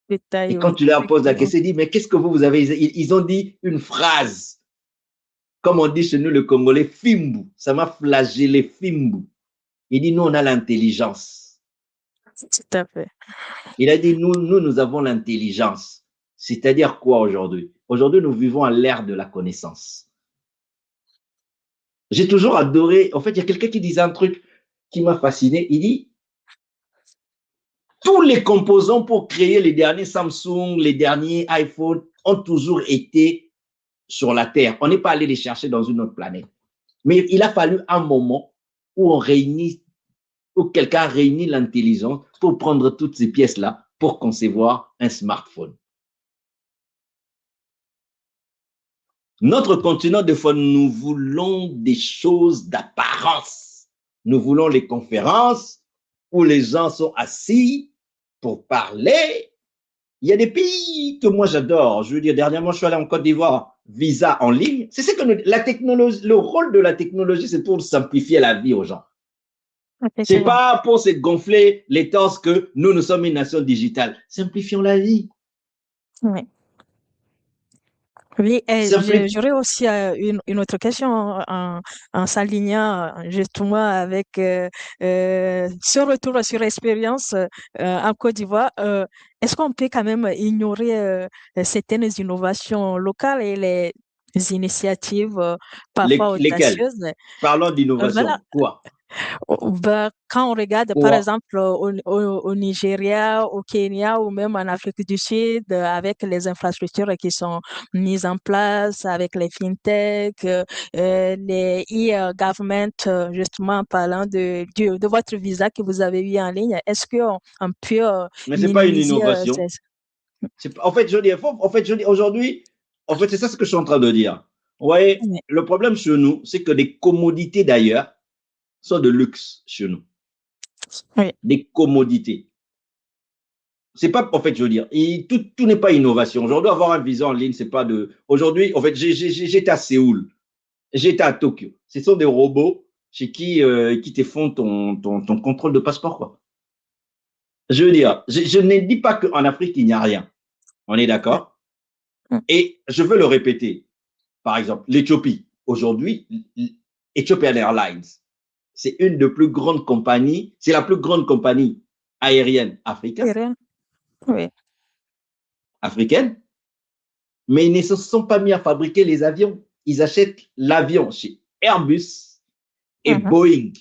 Détail, Et quand oui. tu leur poses la question, ils disent, mais qu'est-ce que vous avez? Ils ont dit une phrase. Comme on dit chez nous, le Congolais, Fimbu. Ça m'a flagellé, Fimbu. Il dit, nous, on a l'intelligence. Tout à fait. Il a dit, nous avons l'intelligence. C'est-à-dire quoi aujourd'hui? Aujourd'hui, nous vivons à l'ère de la connaissance. J'ai toujours adoré. En fait, il y a quelqu'un qui disait un truc qui m'a fasciné. Il dit, tous les composants pour créer les derniers Samsung, les derniers iPhone ont toujours été sur la Terre. On n'est pas allé les chercher dans une autre planète. Mais il a fallu un moment où quelqu'un réunit l'intelligence pour prendre toutes ces pièces-là pour concevoir un smartphone. Notre continent, des fois, nous voulons des choses d'apparence. Nous voulons les conférences où les gens sont assis pour parler. Il y a des pays que moi j'adore. Je veux dire, dernièrement, je suis allé en Côte d'Ivoire, visa en ligne. C'est ce que la technologie, le rôle de la technologie, c'est pour simplifier la vie aux gens. C'est pas pour se gonfler les torses que nous sommes une nation digitale. Simplifions la vie. Oui. Oui, j'aurais aussi une autre question en s'alignant justement avec ce retour sur expérience en Côte d'Ivoire. Est-ce qu'on peut quand même ignorer certaines innovations locales et les initiatives parfois Lesquelles? audacieuses? Parlons d'innovation. Voilà. Quoi? Quand on regarde, par exemple, au Nigeria, au Kenya ou même en Afrique du Sud, avec les infrastructures qui sont mises en place, avec les fintech, les e-government, justement, en parlant de votre visa que vous avez eu en ligne, est-ce qu'on peut Mais ce n'est pas une minimiser innovation. En fait, je dis, aujourd'hui, en fait, c'est ça ce que je suis en train de dire. Vous voyez, le problème chez nous, c'est que les commodités d'ailleurs sont de luxe chez nous. Oui. Des commodités. C'est pas, en fait, je veux dire, tout n'est pas innovation. Aujourd'hui, avoir un visa en ligne, c'est pas de. Aujourd'hui, en fait, j'étais à Séoul, j'étais à Tokyo. Ce sont des robots chez qui te font ton contrôle de passeport, quoi. Je veux dire, je ne dis pas qu'en Afrique, il n'y a rien. On est d'accord? Et je veux le répéter. Par exemple, l'Éthiopie. Aujourd'hui, Ethiopian Airlines, c'est une des plus grandes compagnies, c'est la plus grande compagnie aérienne africaine. Oui. Africaine. Mais ils ne se sont pas mis à fabriquer les avions. Ils achètent l'avion chez Airbus et Boeing.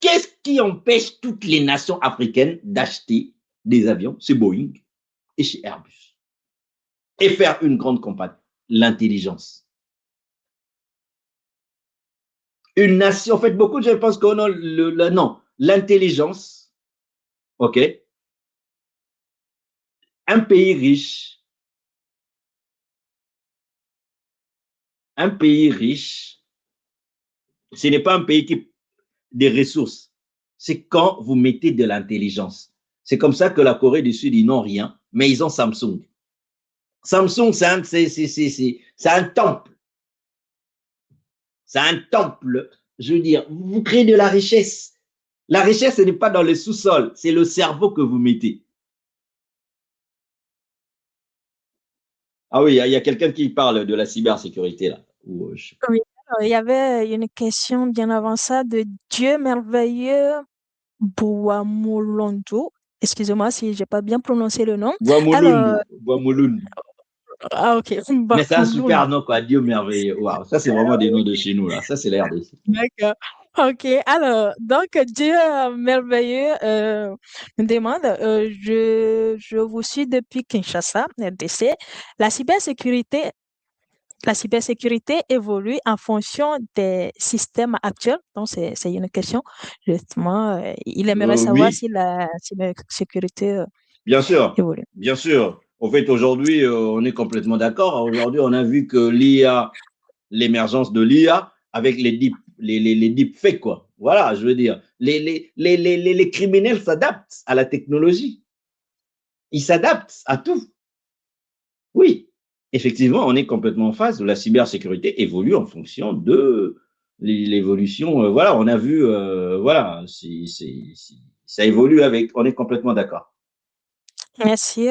Qu'est-ce qui empêche toutes les nations africaines d'acheter des avions chez Boeing et chez Airbus et faire une grande compagnie? L'intelligence. Une nation, en fait, beaucoup de gens pensent qu'on a non, l'intelligence, ok? Un pays riche, ce n'est pas un pays qui a des ressources. C'est quand vous mettez de l'intelligence. C'est comme ça que la Corée du Sud, ils n'ont rien, mais ils ont Samsung. Samsung, c'est un temple. C'est un temple. Je veux dire, vous créez de la richesse. La richesse, ce n'est pas dans le sous-sol, c'est le cerveau que vous mettez. Ah oui, il y a quelqu'un qui parle de la cybersécurité là. Oui, il y avait une question bien avant ça de Dieu merveilleux Bouamoulondo. Excusez-moi si j'ai pas bien prononcé le nom. Bouamoulundu. Ah, ok. Mais c'est un super nom, quoi. Dieu merveilleux. Waouh, ça, c'est vraiment des noms de chez nous, là. Ça, c'est l'air de. D'accord. Ok. Alors, donc, Dieu merveilleux me demande, je vous suis depuis Kinshasa, RDC. La cybersécurité la cybersécurité évolue en fonction des systèmes actuels. Donc, c'est une question. Justement, il aimerait savoir Oui, si la cybersécurité bien sûr, évolue. bien sûr. En fait, aujourd'hui, on est complètement d'accord. Aujourd'hui, on a vu que l'IA, l'émergence de l'IA avec les deepfakes, quoi. Voilà, je veux dire. Les criminels s'adaptent à la technologie. Ils s'adaptent à tout. Oui, effectivement, on est complètement en phase où la cybersécurité évolue en fonction de l'évolution. Voilà, on a vu, voilà, ça évolue avec, on est complètement d'accord. Merci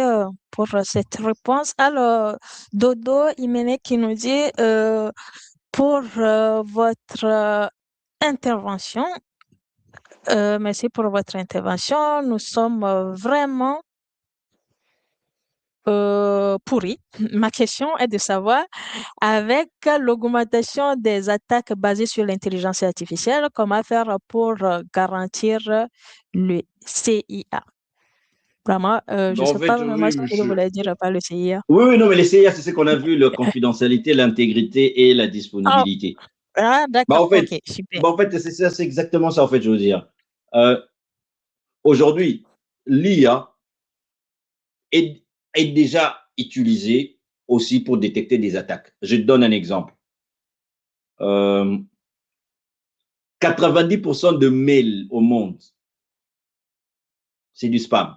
pour cette réponse. Alors, Dodo Imene qui nous dit pour votre intervention, merci pour votre intervention. Nous sommes vraiment pourris. Ma question est de savoir, avec l'augmentation des attaques basées sur l'intelligence artificielle, comment faire pour garantir le CIA? Vraiment, je ne En sais pas fait, vraiment oui, ce que vous monsieur. voulez dire par le CIA. Oui, oui, non, mais les CIA, c'est ce qu'on a vu, la confidentialité, l'intégrité et la Ah, disponibilité. ah, Bah, d'accord, en ok, fait, super. bah, en fait, c'est ça, c'est exactement ça, en fait, je veux dire. Euh, Aujourd'hui, l'IA est, est déjà utilisée aussi pour détecter des attaques. Je te donne un exemple. Euh, 90% de mails au monde, c'est du spam.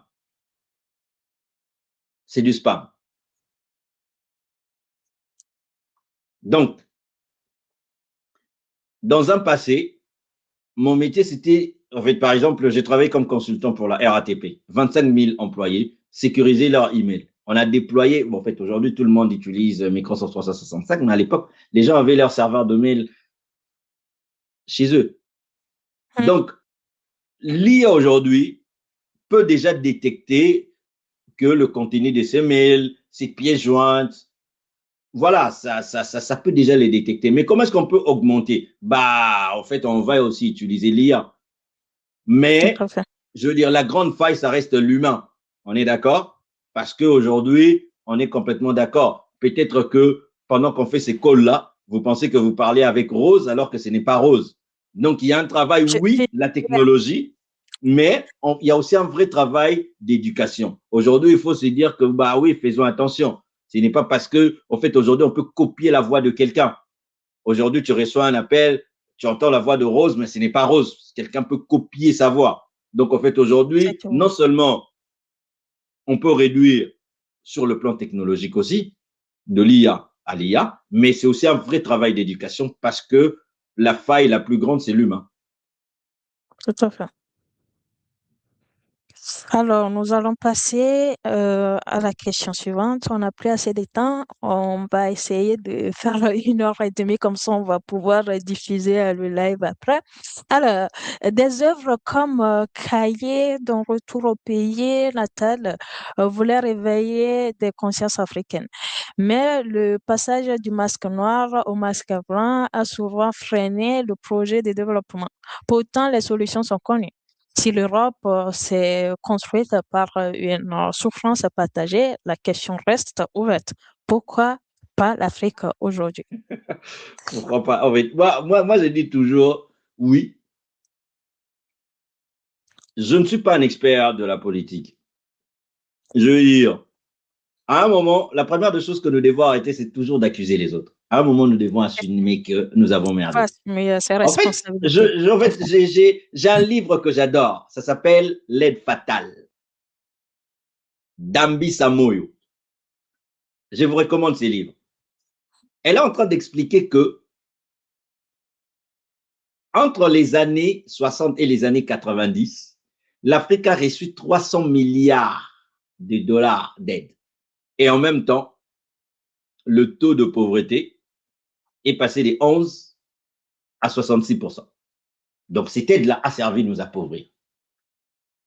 C'est du spam. Donc, dans un passé, mon métier, c'était, en fait, par exemple, j'ai travaillé comme consultant pour la RATP, 25 000 employés, sécuriser leur email. On a déployé, bon, en fait, aujourd'hui, tout le monde utilise Microsoft 365, mais à l'époque, les gens avaient leur serveur de mail chez eux. Hmm, Donc, l'IA aujourd'hui peut déjà détecter que le contenu de ces mails, ces pièces jointes, voilà, ça peut déjà les détecter. Mais comment est-ce qu'on peut augmenter? Bah, en fait, on va aussi utiliser l'IA. tout Mais, à fait. je veux dire, la grande faille, ça reste l'humain. On est d'accord? Parce qu'aujourd'hui, on est complètement d'accord. Peut-être que pendant qu'on fait ces calls-là, vous pensez que vous parlez avec Rose alors que ce n'est pas Rose. Donc, il y a un travail, Je- oui, la technologie, mais il y a aussi un vrai travail d'éducation. Aujourd'hui, il faut se dire que, bah oui, faisons attention. Ce n'est pas parce que, en fait, aujourd'hui, on peut copier la voix de quelqu'un. Aujourd'hui, tu reçois un appel, tu entends la voix de Rose, mais ce n'est pas Rose. Quelqu'un peut copier sa voix. Donc, en fait, aujourd'hui, Exactement. non seulement on peut réduire sur le plan technologique aussi, de l'IA à l'IA, mais c'est aussi un vrai travail d'éducation parce que la faille la plus grande, c'est l'humain. Tout à fait. Alors, nous allons passer à la question suivante. On n'a plus assez de temps. On va essayer de faire 1 heure et demie, comme ça on va pouvoir diffuser le live après. Alors, des œuvres comme Cahiers d'un retour au pays natal voulaient réveiller des consciences africaines. Mais le passage du masque noir au masque blanc a souvent freiné le projet de développement. Pourtant, les solutions sont connues. Si l'Europe s'est construite par une souffrance partagée, la question reste ouverte. Pourquoi pas l'Afrique aujourd'hui? Pourquoi pas? En fait, moi, je dis toujours, oui, je ne suis pas un expert de la politique. Je veux dire, à un moment, la première des choses que nous devons arrêter, c'est toujours d'accuser les autres. À un moment, nous devons assumer que nous avons merdé. Mais ses En fait, responsabilités. j'ai un livre que j'adore. Ça s'appelle L'aide fatale d'Ambi Samoyo. Je vous recommande ces livres. Elle est en train d'expliquer que entre les années 60 et les années 90, l'Afrique a reçu 300 milliards de dollars d'aide. Et en même temps, le taux de pauvreté est passé de 11 à 66%. Donc, cette aide-là a servi à nous appauvrir.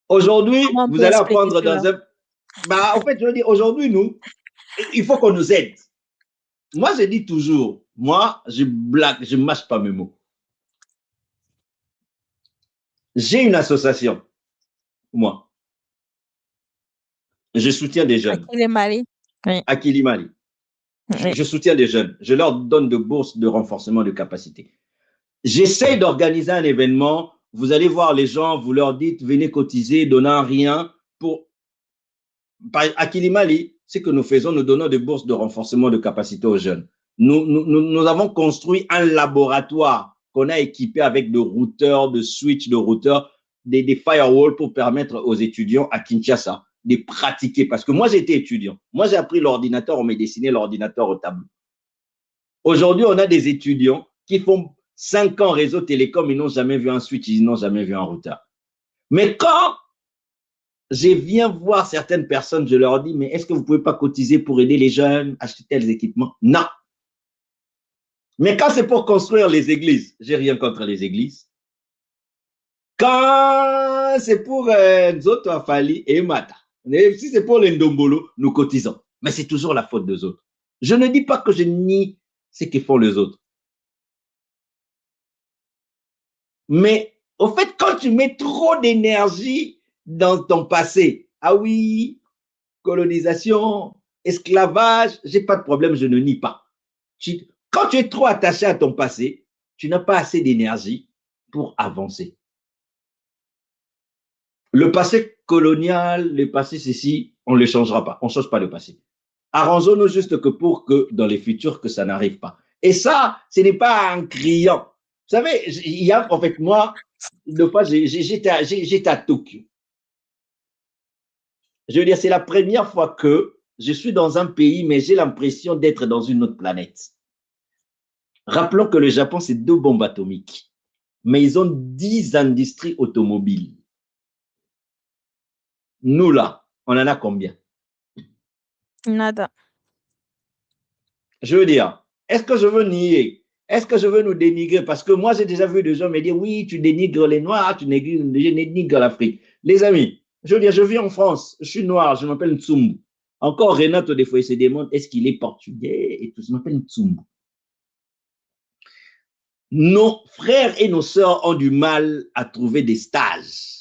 Aujourd'hui, Comment on vous peut allez expliquer apprendre cela? dans un... Bah, en fait, je veux dire, aujourd'hui, nous, il faut qu'on nous aide. Moi, je dis toujours, moi, je blague, je ne mâche pas mes mots. J'ai une association, moi. Je soutiens des jeunes Qui est Mali? Oui. à Kilimali. Oui. Je soutiens les jeunes. Je leur donne de bourses de renforcement de capacité. J'essaie d'organiser un événement. Vous allez voir les gens, vous leur dites, venez cotiser, donnant rien pour. À Kilimali, ce que nous faisons, nous donnons des bourses de renforcement de capacité aux jeunes. Nous avons construit un laboratoire qu'on a équipé avec de routeurs, de switches, de routeurs, des firewalls pour permettre aux étudiants à Kinshasa de pratiquer. Parce que moi, j'étais étudiant. Moi, j'ai appris l'ordinateur, on m'a dessiné l'ordinateur au tableau. Aujourd'hui, on a des étudiants qui font 5 ans réseau télécom, ils n'ont jamais vu un switch, ils n'ont jamais vu un routeur. Mais quand je viens voir certaines personnes, je leur dis, mais est-ce que vous ne pouvez pas cotiser pour aider les jeunes, acheter tels équipements? Non. Mais quand c'est pour construire les églises, j'ai rien contre les églises. Quand c'est pour Nzoto Afali et Mata, si c'est pour les Ndombolo, nous cotisons. Mais c'est toujours la faute des autres. Je ne dis pas que je nie ce que font les autres. Mais au fait, quand tu mets trop d'énergie dans ton passé, ah oui, colonisation, esclavage, j'ai pas de problème, je ne nie pas. Quand tu es trop attaché à ton passé, tu n'as pas assez d'énergie pour avancer. Le passé colonial, le passé ceci, on ne le changera pas. On ne change pas le passé. Arrangeons-nous juste que pour que dans les futurs, que ça n'arrive pas. Et ça, ce n'est pas en criant. Vous savez, il y a, en fait, moi, une fois, j'étais à Tokyo. Je veux dire, c'est la première fois que je suis dans un pays, mais j'ai l'impression d'être dans une autre planète. Rappelons que le Japon, c'est 2 bombes atomiques, mais ils ont 10 industries automobiles. Nous, là, on en a combien? Nada. Je veux dire, est-ce que je veux nier? Est-ce que je veux nous dénigrer? Parce que moi, j'ai déjà vu des gens me dire, oui, tu dénigres les Noirs, tu dénigres l'Afrique. Les amis, je veux dire, je vis en France, je suis noir, je m'appelle Ntsumbu. Encore Renato, des fois, il se demande, est-ce qu'il est portugais et tout, je m'appelle Ntsumbu. Nos frères et nos sœurs ont du mal à trouver des stages.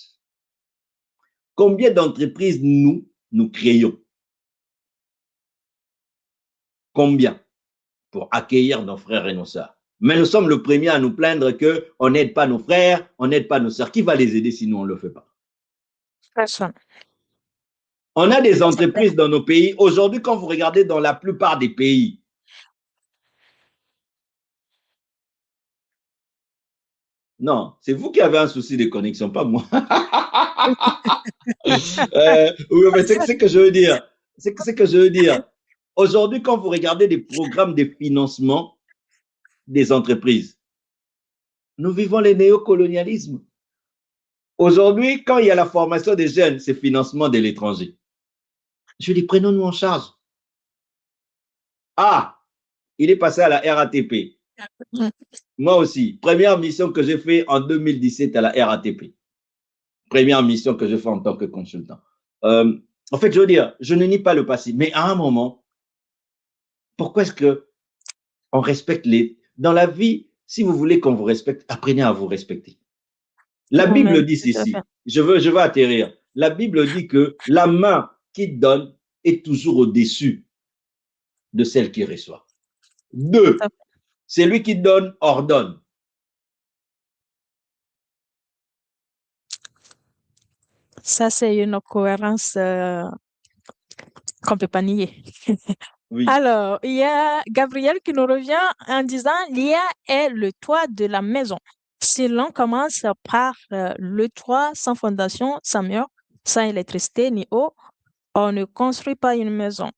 Combien d'entreprises nous créons? Combien? Pour accueillir nos frères et nos sœurs. Mais nous sommes le premier à nous plaindre qu'on n'aide pas nos frères, on n'aide pas nos sœurs. Qui va les aider si nous, on ne le fait pas? Personne. On a des entreprises dans nos pays. Aujourd'hui, quand vous regardez dans la plupart des pays, non, c'est vous qui avez un souci de connexion, pas moi. Oui, mais c'est ce que je veux dire. C'est ce que je veux dire. Aujourd'hui, quand vous regardez des programmes de financement des entreprises, nous vivons le néocolonialisme. Aujourd'hui, quand il y a la formation des jeunes, c'est financement de l'étranger. Je dis, prenons-nous en charge. Ah, il est passé à la RATP. Moi aussi, première mission que j'ai fait en 2017 à la RATP. Première mission que je fais en tant que consultant. En fait, je veux dire, je ne nie pas le passé, mais à un moment, pourquoi est-ce que on respecte les... Dans la vie, si vous voulez qu'on vous respecte, apprenez à vous respecter. La Bible dit ceci, je veux atterrir. La Bible dit que la main qui donne est toujours au-dessus de celle qui reçoit. 2, celui qui donne ordonne. Ça, c'est une cohérence qu'on ne peut pas nier. Oui. Alors, il y a Gabriel qui nous revient en disant l'IA est le toit de la maison. Si l'on commence par le toit sans fondation, sans mur, sans électricité ni eau, on ne construit pas une maison.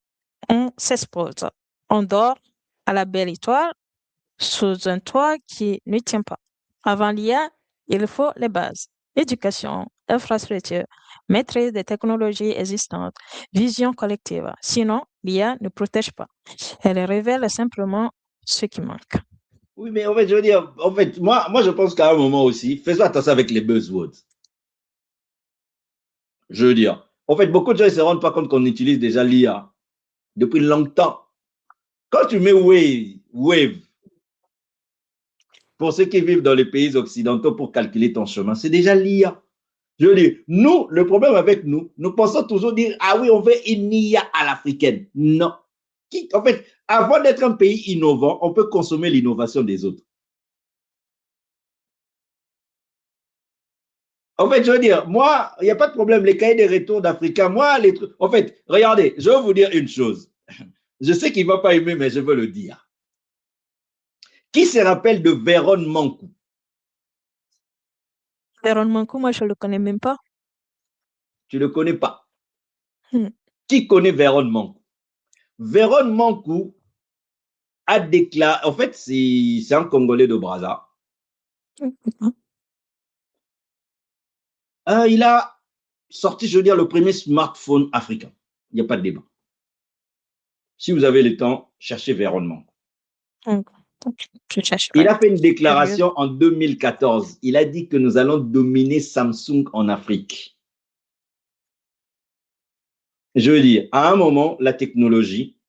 On s'expose. On dort à la belle étoile sous un toit qui ne tient pas. Avant l'IA, il faut les bases. Éducation, infrastructure, maîtrise des technologies existantes, vision collective. Sinon, l'IA ne protège pas. Elle révèle simplement ce qui manque. Oui, mais en fait, je veux dire, en fait, moi je pense qu'à un moment aussi, faisons attention avec les buzzwords. Je veux dire, en fait, beaucoup de gens ne se rendent pas compte qu'on utilise déjà l'IA depuis longtemps. Quand tu mets Wave, pour ceux qui vivent dans les pays occidentaux pour calculer ton chemin, c'est déjà l'IA. Je veux dire, nous, le problème avec nous pensons toujours dire, ah oui, on veut une IA à l'africaine. Non. En fait, avant d'être un pays innovant, on peut consommer l'innovation des autres. En fait, je veux dire, moi, il n'y a pas de problème. Les cahiers des retours d'Africains, moi, les trucs. En fait, regardez, je vais vous dire une chose. Je sais qu'il ne va pas aimer, mais je veux le dire. Qui se rappelle de Véron Mankou? Véron Mankou, moi, je ne le connais même pas. Tu ne le connais pas. Qui connaît Véron Mankou? Véron Mankou a déclaré, en fait, c'est un Congolais de Brazza. Il a sorti, je veux dire, le premier smartphone africain. Il n'y a pas de débat. Si vous avez le temps, cherchez Véron Mankou. Il a fait une déclaration en 2014. Il a dit que nous allons dominer Samsung en Afrique. Je veux dire, à un moment, la technologie,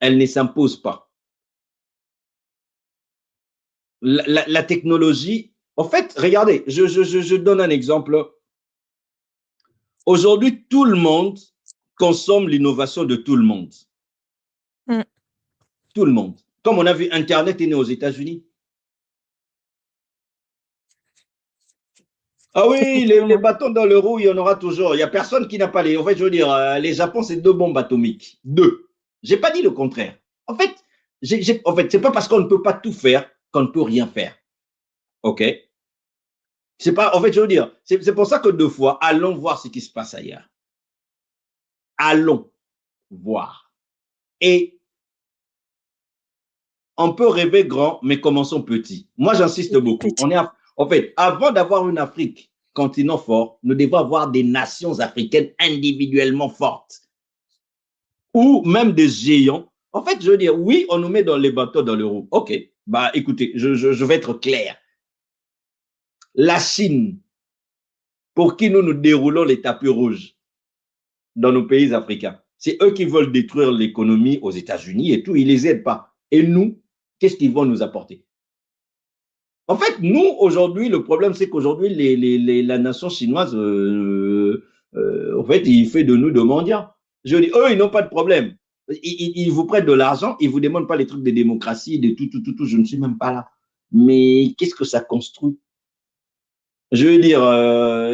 elle ne s'impose pas. La technologie, en fait, regardez, je donne un exemple. Aujourd'hui, tout le monde consomme l'innovation de tout le monde. Tout le monde. Comme on a vu, Internet est né aux États-Unis. Ah oui, les bâtons dans le roue, il y en aura toujours. Il n'y a personne qui n'a pas les. En fait, je veux dire, les Japon, c'est 2 bombes atomiques. 2. Je n'ai pas dit le contraire. En fait, c'est pas parce qu'on ne peut pas tout faire qu'on ne peut rien faire. OK? C'est pas. En fait, je veux dire, c'est pour ça que 2 fois, allons voir ce qui se passe ailleurs. Allons voir. Et on peut rêver grand, mais commençons petit. Moi, j'insiste beaucoup. En fait, avant d'avoir une Afrique continent fort, nous devons avoir des nations africaines individuellement fortes. Ou même des géants. En fait, je veux dire, oui, on nous met dans les bateaux dans le roue. OK. Bah, écoutez, je vais être clair. La Chine, pour qui nous déroulons les tapis rouges dans nos pays africains, c'est eux qui veulent détruire l'économie aux États-Unis et tout. Ils ne les aident pas. Et nous, qu'est-ce qu'ils vont nous apporter? En fait, nous, aujourd'hui, le problème, c'est qu'aujourd'hui, la nation chinoise, en fait, il fait de nous de mendiants. Je dis, eux, ils n'ont pas de problème. Ils vous prêtent de l'argent, ils ne vous demandent pas les trucs de démocratie, de tout, je ne suis même pas là. Mais qu'est-ce que ça construit? Je veux dire,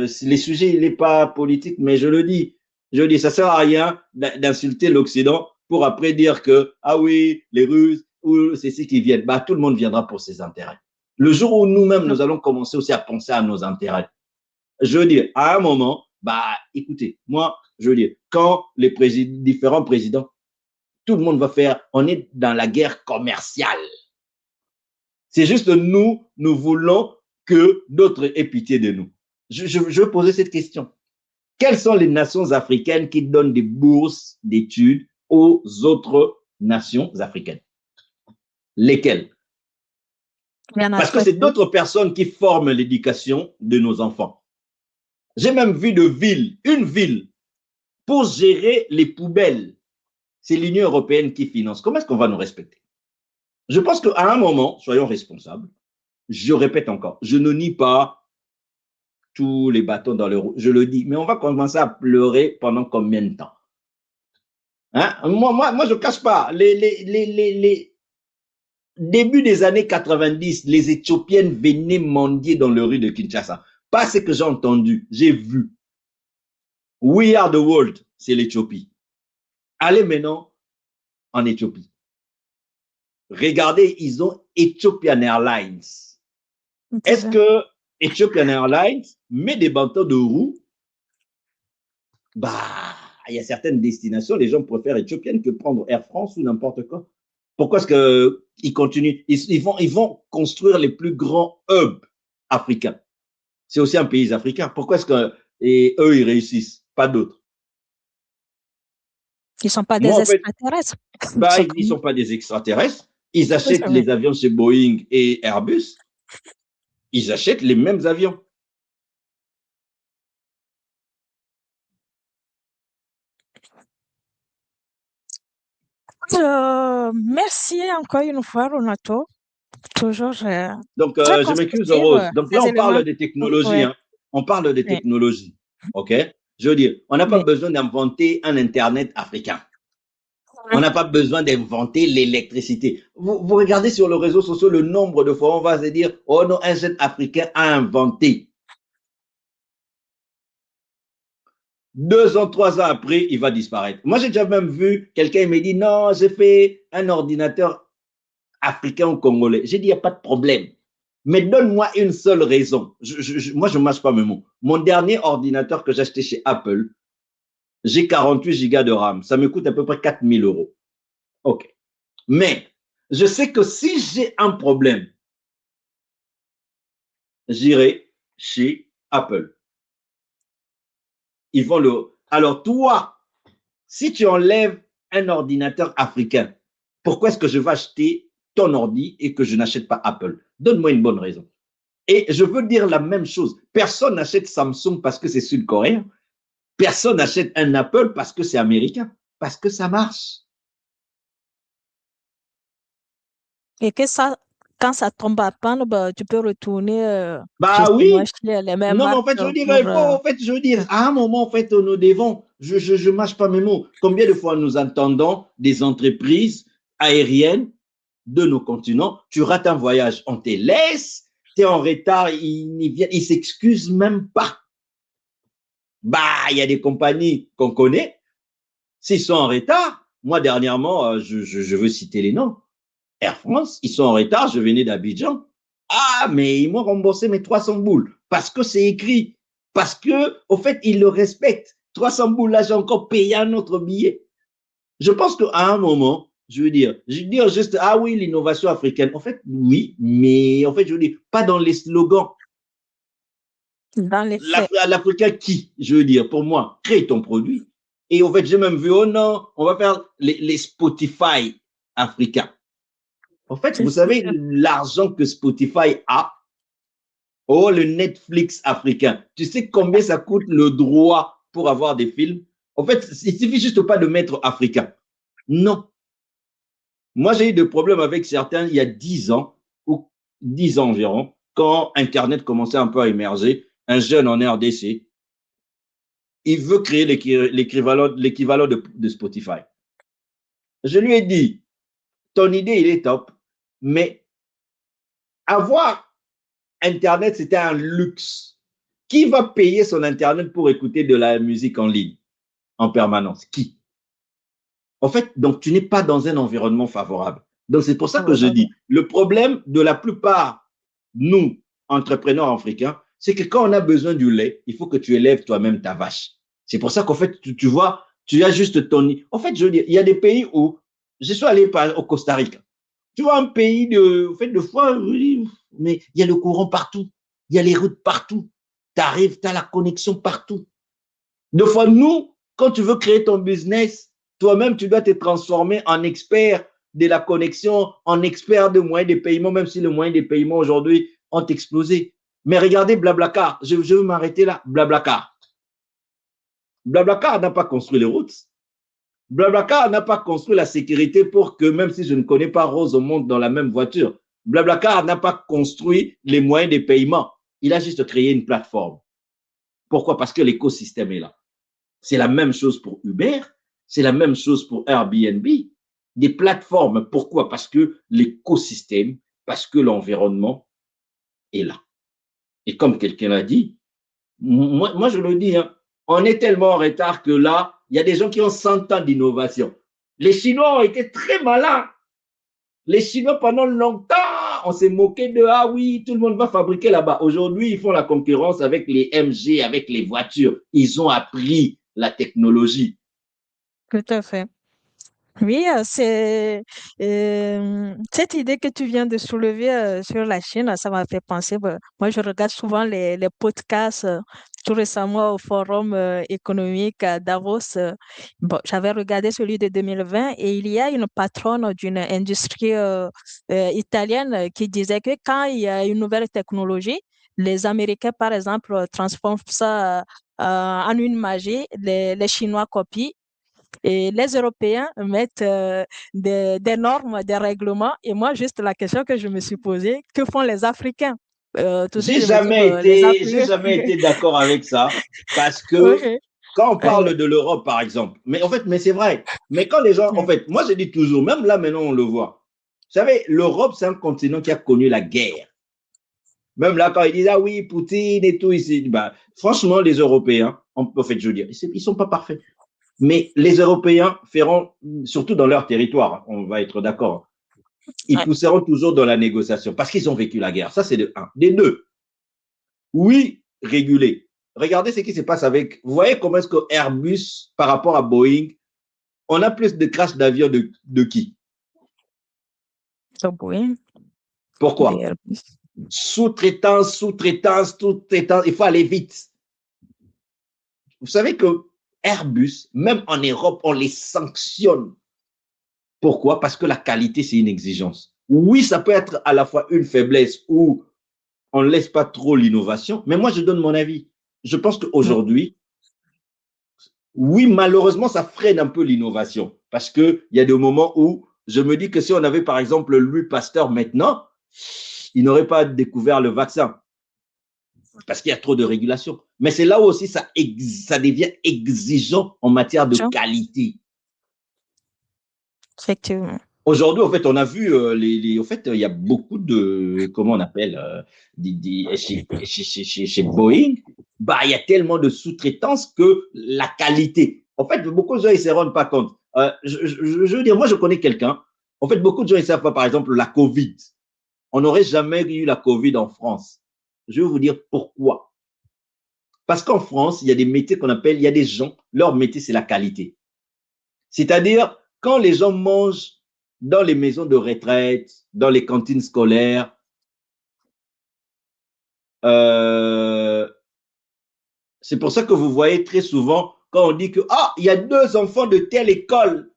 les sujets, il n'est pas politique, mais je le dis, ça ne sert à rien d'insulter l'Occident pour après dire que, ah oui, les Russes, c'est ce qui viennent. Bah, tout le monde viendra pour ses intérêts. Le jour où nous-mêmes, nous allons commencer aussi à penser à nos intérêts. Je veux dire, à un moment, bah, écoutez, moi, je veux dire, quand les différents présidents, tout le monde va faire, on est dans la guerre commerciale. C'est juste nous voulons que d'autres aient pitié de nous. Je veux poser cette question. Quelles sont les nations africaines qui donnent des bourses d'études aux autres nations africaines? Lesquelles? Parce que c'est d'autres personnes qui forment l'éducation de nos enfants. J'ai même vu une ville, pour gérer les poubelles. C'est l'Union européenne qui finance. Comment est-ce qu'on va nous respecter? Je pense qu'à un moment, soyons responsables. Je répète encore, je ne nie pas tous les bâtons dans le roue. Je le dis, mais on va commencer à pleurer pendant combien de temps? Hein? Moi, je ne cache pas. Début des années 90, les Éthiopiennes venaient mendier dans les rues de Kinshasa. Pas ce que j'ai entendu, j'ai vu. We are the world, c'est l'Éthiopie. Allez maintenant en Éthiopie. Regardez, ils ont Ethiopian Airlines. Est-ce que Ethiopian Airlines met des bâtons de roue? Bah, il y a certaines destinations, les gens préfèrent Ethiopian que prendre Air France ou n'importe quoi. Pourquoi est-ce qu'ils continuent? Ils vont construire les plus grands hubs africains. C'est aussi un pays africain. Pourquoi est-ce qu'eux, ils réussissent, pas d'autres? Ils ne sont pas des extraterrestres. Bah, ils ne sont pas des extraterrestres. Ils achètent les avions chez Boeing et Airbus. Ils achètent les mêmes avions. Merci encore une fois, Renato. Toujours. Donc, je m'excuse, Rose. Donc là, on parle des technologies. Ouais. Hein. On parle des technologies. OK? Je veux dire, on n'a pas besoin d'inventer un Internet africain. On n'a pas besoin d'inventer l'électricité. Vous regardez sur le réseau social le nombre de fois on va se dire, oh non, un jeune Africain a inventé. 2 ans, 3 ans après, il va disparaître. Moi, j'ai déjà même vu quelqu'un me dit, non, j'ai fait un ordinateur africain ou congolais. J'ai dit, il n'y a pas de problème. Mais donne-moi une seule raison. Moi, je ne mâche pas mes mots. Mon dernier ordinateur que j'ai acheté chez Apple, j'ai 48 gigas de RAM. Ça me coûte à peu près 4 000 euros. OK. Mais je sais que si j'ai un problème, j'irai chez Apple. Ils vont le. Alors, toi, si tu enlèves un ordinateur africain, pourquoi est-ce que je vais acheter ton ordi et que je n'achète pas Apple? Donne-moi une bonne raison. Et je veux dire la même chose. Personne n'achète Samsung parce que c'est sud-coréen. Personne n'achète un Apple parce que c'est américain. Parce que ça marche. Et que ça, quand ça tombe à panne, bah, tu peux retourner Bah justement oui. acheter les mêmes Non, mais marques en fait, je veux dire, pour... il faut, en fait, je veux dire, à un moment, en fait, nous devons, je mâche pas mes mots. Combien de fois nous entendons des entreprises aériennes de nos continents, tu rates un voyage, on te laisse, tu es en retard, ils s'excusent même pas. Bah, il y a des compagnies qu'on connaît, s'ils sont en retard, moi, dernièrement, je veux citer les noms. Air France, ils sont en retard, je venais d'Abidjan. Ah, mais ils m'ont remboursé mes 300 boules parce que c'est écrit, parce que, au fait, ils le respectent. 300 boules, là, j'ai encore payé un autre billet. Je pense qu'à un moment, je veux dire juste, ah oui, l'innovation africaine. En fait, oui, mais en fait, je veux dire, pas dans les slogans. dans les faits. L'Africain qui, je veux dire, pour moi, crée ton produit. Et en fait, j'ai même vu, oh non, on va faire les Spotify africains. En fait, vous savez, l'argent que Spotify a, oh, le Netflix africain, tu sais combien ça coûte le droit pour avoir des films? En fait, il suffit juste pas de mettre africain. Non. Moi, j'ai eu des problèmes avec certains il y a 10 ans, ou 10 ans environ, quand Internet commençait un peu à émerger, un jeune en RDC, il veut créer l'équivalent de Spotify. Je lui ai dit, ton idée, il est top, mais avoir Internet, c'était un luxe. Qui va payer son Internet pour écouter de la musique en ligne en permanence? Qui? En fait, donc tu n'es pas dans un environnement favorable. Donc c'est pour ça que je dis, le problème de la plupart, nous, entrepreneurs africains, c'est que quand on a besoin du lait, il faut que tu élèves toi-même ta vache. C'est pour ça qu'en fait, tu vois, tu as juste ton... En fait, je veux dire, il y a des pays où, je suis allé au Costa Rica. Tu vois, un pays de, en fait, de foi, mais il y a le courant partout. Il y a les routes partout. Tu arrives, tu as la connexion partout. Deux fois, nous, quand tu veux créer ton business, toi-même, tu dois te transformer en expert de la connexion, en expert de moyens de paiement, même si les moyens de paiement aujourd'hui ont explosé. Mais regardez Blablacar, je veux m'arrêter là, Blablacar. Blablacar n'a pas construit les routes. Blablacar n'a pas construit la sécurité pour que, même si je ne connais pas Rose, on monte dans la même voiture. Blablacar n'a pas construit les moyens de paiement. Il a juste créé une plateforme. Pourquoi? Parce que l'écosystème est là. C'est la même chose pour Uber, c'est la même chose pour Airbnb. Des plateformes, pourquoi? Parce que l'écosystème, parce que l'environnement est là. Et comme quelqu'un l'a dit, moi je le dis, hein, on est tellement en retard que là, il y a des gens qui ont 100 ans d'innovation. Les Chinois ont été très malins. Les Chinois, pendant longtemps, on s'est moqué de, ah oui, tout le monde va fabriquer là-bas. Aujourd'hui, ils font la concurrence avec les MG, avec les voitures. Ils ont appris la technologie. Tout à fait. Oui, c'est cette idée que tu viens de soulever sur la Chine, ça m'a fait penser. Moi, je regarde souvent les podcasts. Tout récemment, au Forum économique à Davos, bon, j'avais regardé celui de 2020 et il y a une patronne d'une industrie italienne qui disait que quand il y a une nouvelle technologie, les Américains, par exemple, transforment ça en une magie, les Chinois copient et les Européens mettent des normes, des règlements. Et moi, juste la question que je me suis posée, que font les Africains? Tout de suite, J'ai je me dis, jamais les été, j'ai Africains. jamais été d'accord avec ça parce que Ok. Quand on Euh, parle de l'Europe, par exemple, mais en fait, mais c'est vrai. Mais quand les gens, en fait, moi je dis toujours, même là maintenant on le voit. Vous savez, l'Europe, c'est un continent qui a connu la guerre. Même là, quand ils disent, ah oui, Poutine et tout, ici, bah, franchement, les Européens, en fait, je veux dire, ils ne sont pas parfaits. Mais les Européens feront, surtout dans leur territoire, on va être d'accord, ils ouais. pousseront toujours dans la négociation parce qu'ils ont vécu la guerre. Ça, c'est de un. Des deux, oui, réguler. Regardez ce qui se passe avec. Vous voyez comment est-ce que Airbus, par rapport à Boeing, on a plus de crash d'avion de qui? Donc, oui, Pourquoi? des- Sous-traitance, sous-traitance, sous-traitance. Il faut aller vite. Vous savez que Airbus, même en Europe, on les sanctionne. Pourquoi? Parce que la qualité, c'est une exigence. Oui, ça peut être à la fois une faiblesse ou on ne laisse pas trop l'innovation, mais moi, je donne mon avis. Je pense qu'aujourd'hui, oui, malheureusement, ça freine un peu l'innovation parce qu'il y a des moments où je me dis que si on avait, par exemple, Louis Pasteur maintenant, il n'aurait pas découvert le vaccin parce qu'il y a trop de régulation. Mais c'est là où aussi ça devient exigeant en matière de qualité. effectivement. Aujourd'hui, en fait, on a vu, en fait, il y a beaucoup de, comment on appelle, chez Boeing, bah, il y a tellement de sous-traitance que la qualité. En fait, beaucoup de gens, ils ne se rendent pas compte. Je veux dire, moi, je connais quelqu'un. En fait, beaucoup de gens, ils ne savent pas, par exemple, la COVID. On n'aurait jamais eu la COVID en France. Je vais vous dire pourquoi. Parce qu'en France, il y a des métiers qu'on appelle, il y a des gens, leur métier, c'est la qualité. C'est-à-dire, quand les gens mangent dans les maisons de retraite, dans les cantines scolaires, euh, c'est pour ça que vous voyez très souvent, quand on dit que, ah, il y a 2 enfants de telle école,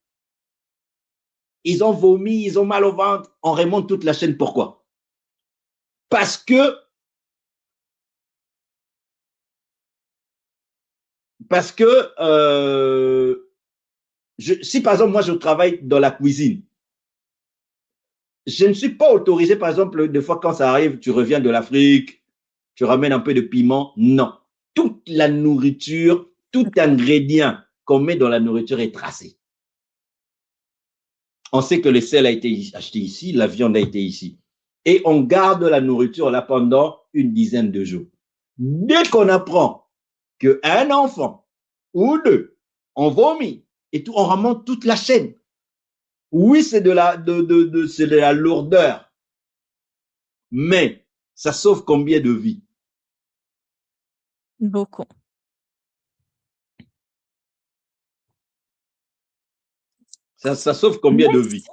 ils ont vomi, ils ont mal au ventre, on remonte toute la chaîne. Pourquoi? Parce que, parce que si par exemple, moi, je travaille dans la cuisine, je ne suis pas autorisé, par exemple, des fois quand ça arrive, tu reviens de l'Afrique, tu ramènes un peu de piment. Non. Toute la nourriture, tout ingrédient qu'on met dans la nourriture est tracé. On sait que le sel a été acheté ici, la viande a été ici. Et on garde la nourriture là pendant une dizaine de jours. Dès qu'on apprend qu'un enfant ou 2 ont vomi et tout, on remonte toute la chaîne. Oui, c'est de la lourdeur, mais ça sauve combien de vies? Beaucoup. Ça sauve combien de vies?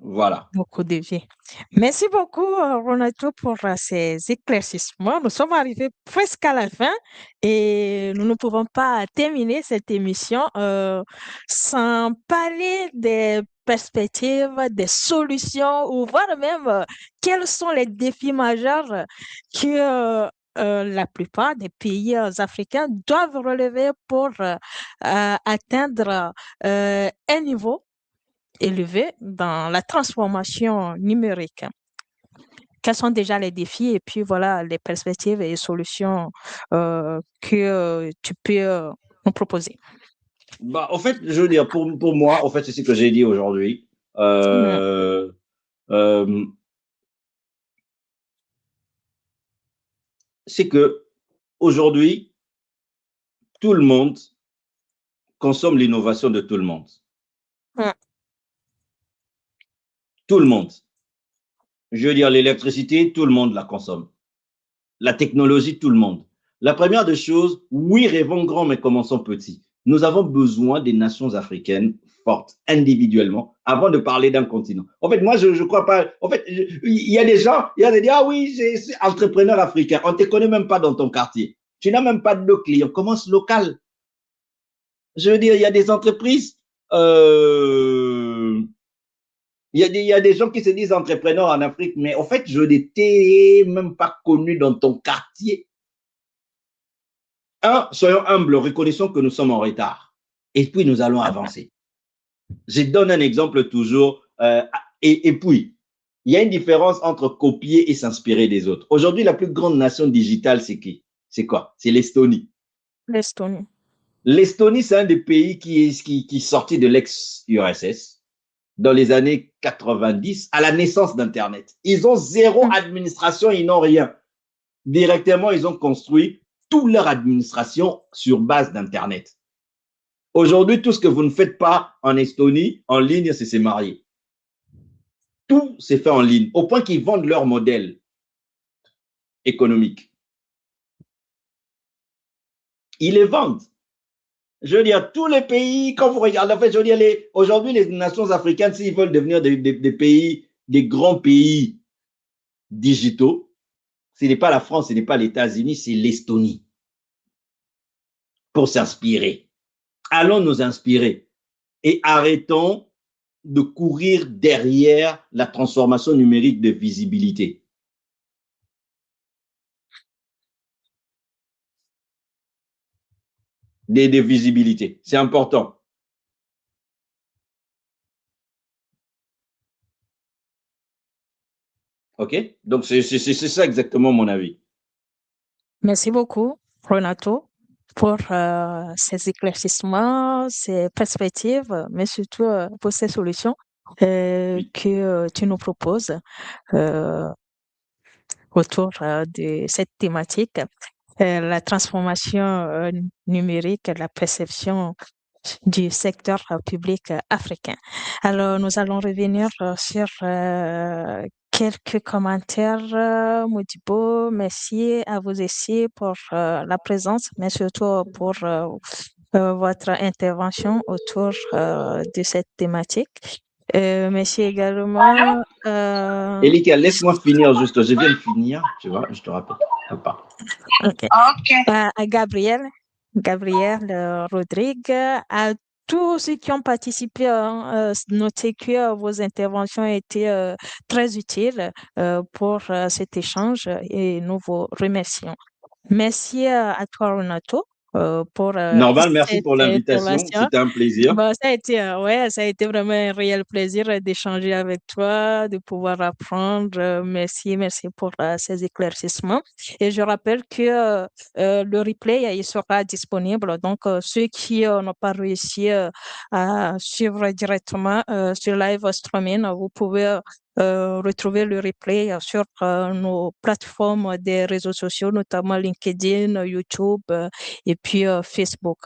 Voilà. Beaucoup de vie. Merci beaucoup, Ronaldo, pour ces éclaircissements. Nous sommes arrivés presque à la fin et nous ne pouvons pas terminer cette émission sans parler des perspectives, des solutions ou voir même quels sont les défis majeurs que la plupart des pays africains doivent relever pour atteindre un niveau élevé dans la transformation numérique. Quels sont déjà les défis et puis voilà les perspectives et les solutions que tu peux nous proposer. Bah, en fait, je veux dire, pour moi, en fait, c'est ce que j'ai dit aujourd'hui. Mm. Euh, c'est que aujourd'hui, tout le monde consomme l'innovation de tout le monde. Mm. Tout le monde. Je veux dire, l'électricité, tout le monde la consomme. La technologie, tout le monde. La première des choses, oui, rêvons grand, mais commençons petit. Nous avons besoin des nations africaines fortes, individuellement, avant de parler d'un continent. En fait, moi, je ne crois pas. En fait, il y a des gens, il y a des gens, ah oui, c'est entrepreneur africain. On ne te connaît même pas dans ton quartier. Tu n'as même pas de clients. Commence local. Je veux dire, il y a des entreprises, il y a des gens qui se disent entrepreneurs en Afrique, mais en fait, je n'étais même pas connu dans ton quartier. Soyons humbles, reconnaissons que nous sommes en retard. Et puis, nous allons avancer. Je donne un exemple toujours. Et puis, il y a une différence entre copier et s'inspirer des autres. Aujourd'hui, la plus grande nation digitale, c'est qui? C'est quoi? C'est l'Estonie. l'Estonie. L'Estonie, c'est un des pays qui est sorti de l'ex-URSS dans les années 90 à la naissance d'Internet. Ils ont zéro administration, ils n'ont rien. Directement, ils ont construit toute leur administration sur base d'Internet. Aujourd'hui, tout ce que vous ne faites pas en Estonie, en ligne, c'est se marier. Tout s'est fait en ligne, au point qu'ils vendent leur modèle économique. Ils les vendent. Je veux dire, tous les pays, quand vous regardez, en fait, je veux dire, aujourd'hui, les nations africaines, s'ils veulent devenir des pays, des grands pays digitaux, ce n'est pas la France, ce n'est pas les États-Unis, c'est l'Estonie. Pour s'inspirer. Allons nous inspirer et arrêtons de courir derrière la transformation numérique de visibilité. De visibilité, c'est important. OK? Donc, c'est ça exactement mon avis. Merci beaucoup, Renato, pour ces éclaircissements, ces perspectives, mais surtout pour ces solutions Oui. que tu nous proposes autour de cette thématique, la transformation numérique, la perception du secteur public africain. Alors, nous allons revenir sur quelques commentaires. Modibo, merci à vous aussi pour la présence, mais surtout pour votre intervention autour de cette thématique. Merci également. Elika, laisse-moi finir juste. Je viens de finir, tu vois, je te rappelle. OK. À Gabriel Rodrigue, à tous ceux qui ont participé, notez que vos interventions étaient très utiles pour cet échange et nous vous remercions. Merci à toi, Renato, pour Normal, merci cette pour l'invitation. intervention. C'était un plaisir. Bon, ça a été vraiment un réel plaisir d'échanger avec toi, de pouvoir apprendre. Merci pour ces éclaircissements. Et je rappelle que le replay, il sera disponible. Donc, ceux qui n'ont pas réussi à suivre directement sur live streaming, vous pouvez retrouver le replay sur nos plateformes des réseaux sociaux, notamment LinkedIn, YouTube et puis Facebook.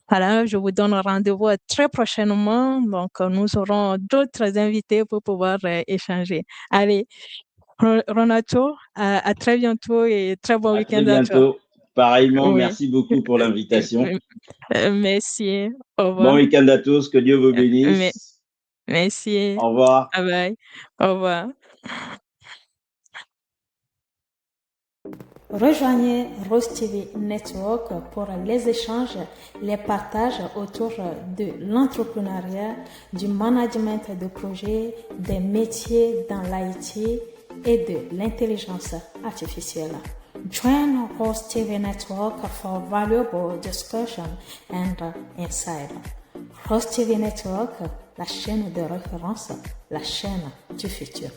Voilà, je vous donne rendez-vous très prochainement. Donc, nous aurons d'autres invités pour pouvoir échanger. Allez, Renato, à très bientôt et très bon À week-end très à toi. bientôt. Pareillement, Oui. merci beaucoup pour l'invitation. Merci. Au revoir. Bon week-end à tous. Que Dieu vous bénisse. Merci. Au revoir. Bye bye. Au revoir. Rejoignez Rose TV Network pour les échanges, les partages autour de l'entrepreneuriat, du management de projet, des métiers dans l'IT et de l'intelligence artificielle. Join Rose TV Network for valuable discussion and insight. Rose TV Network, la chaîne de référence, la chaîne du futur.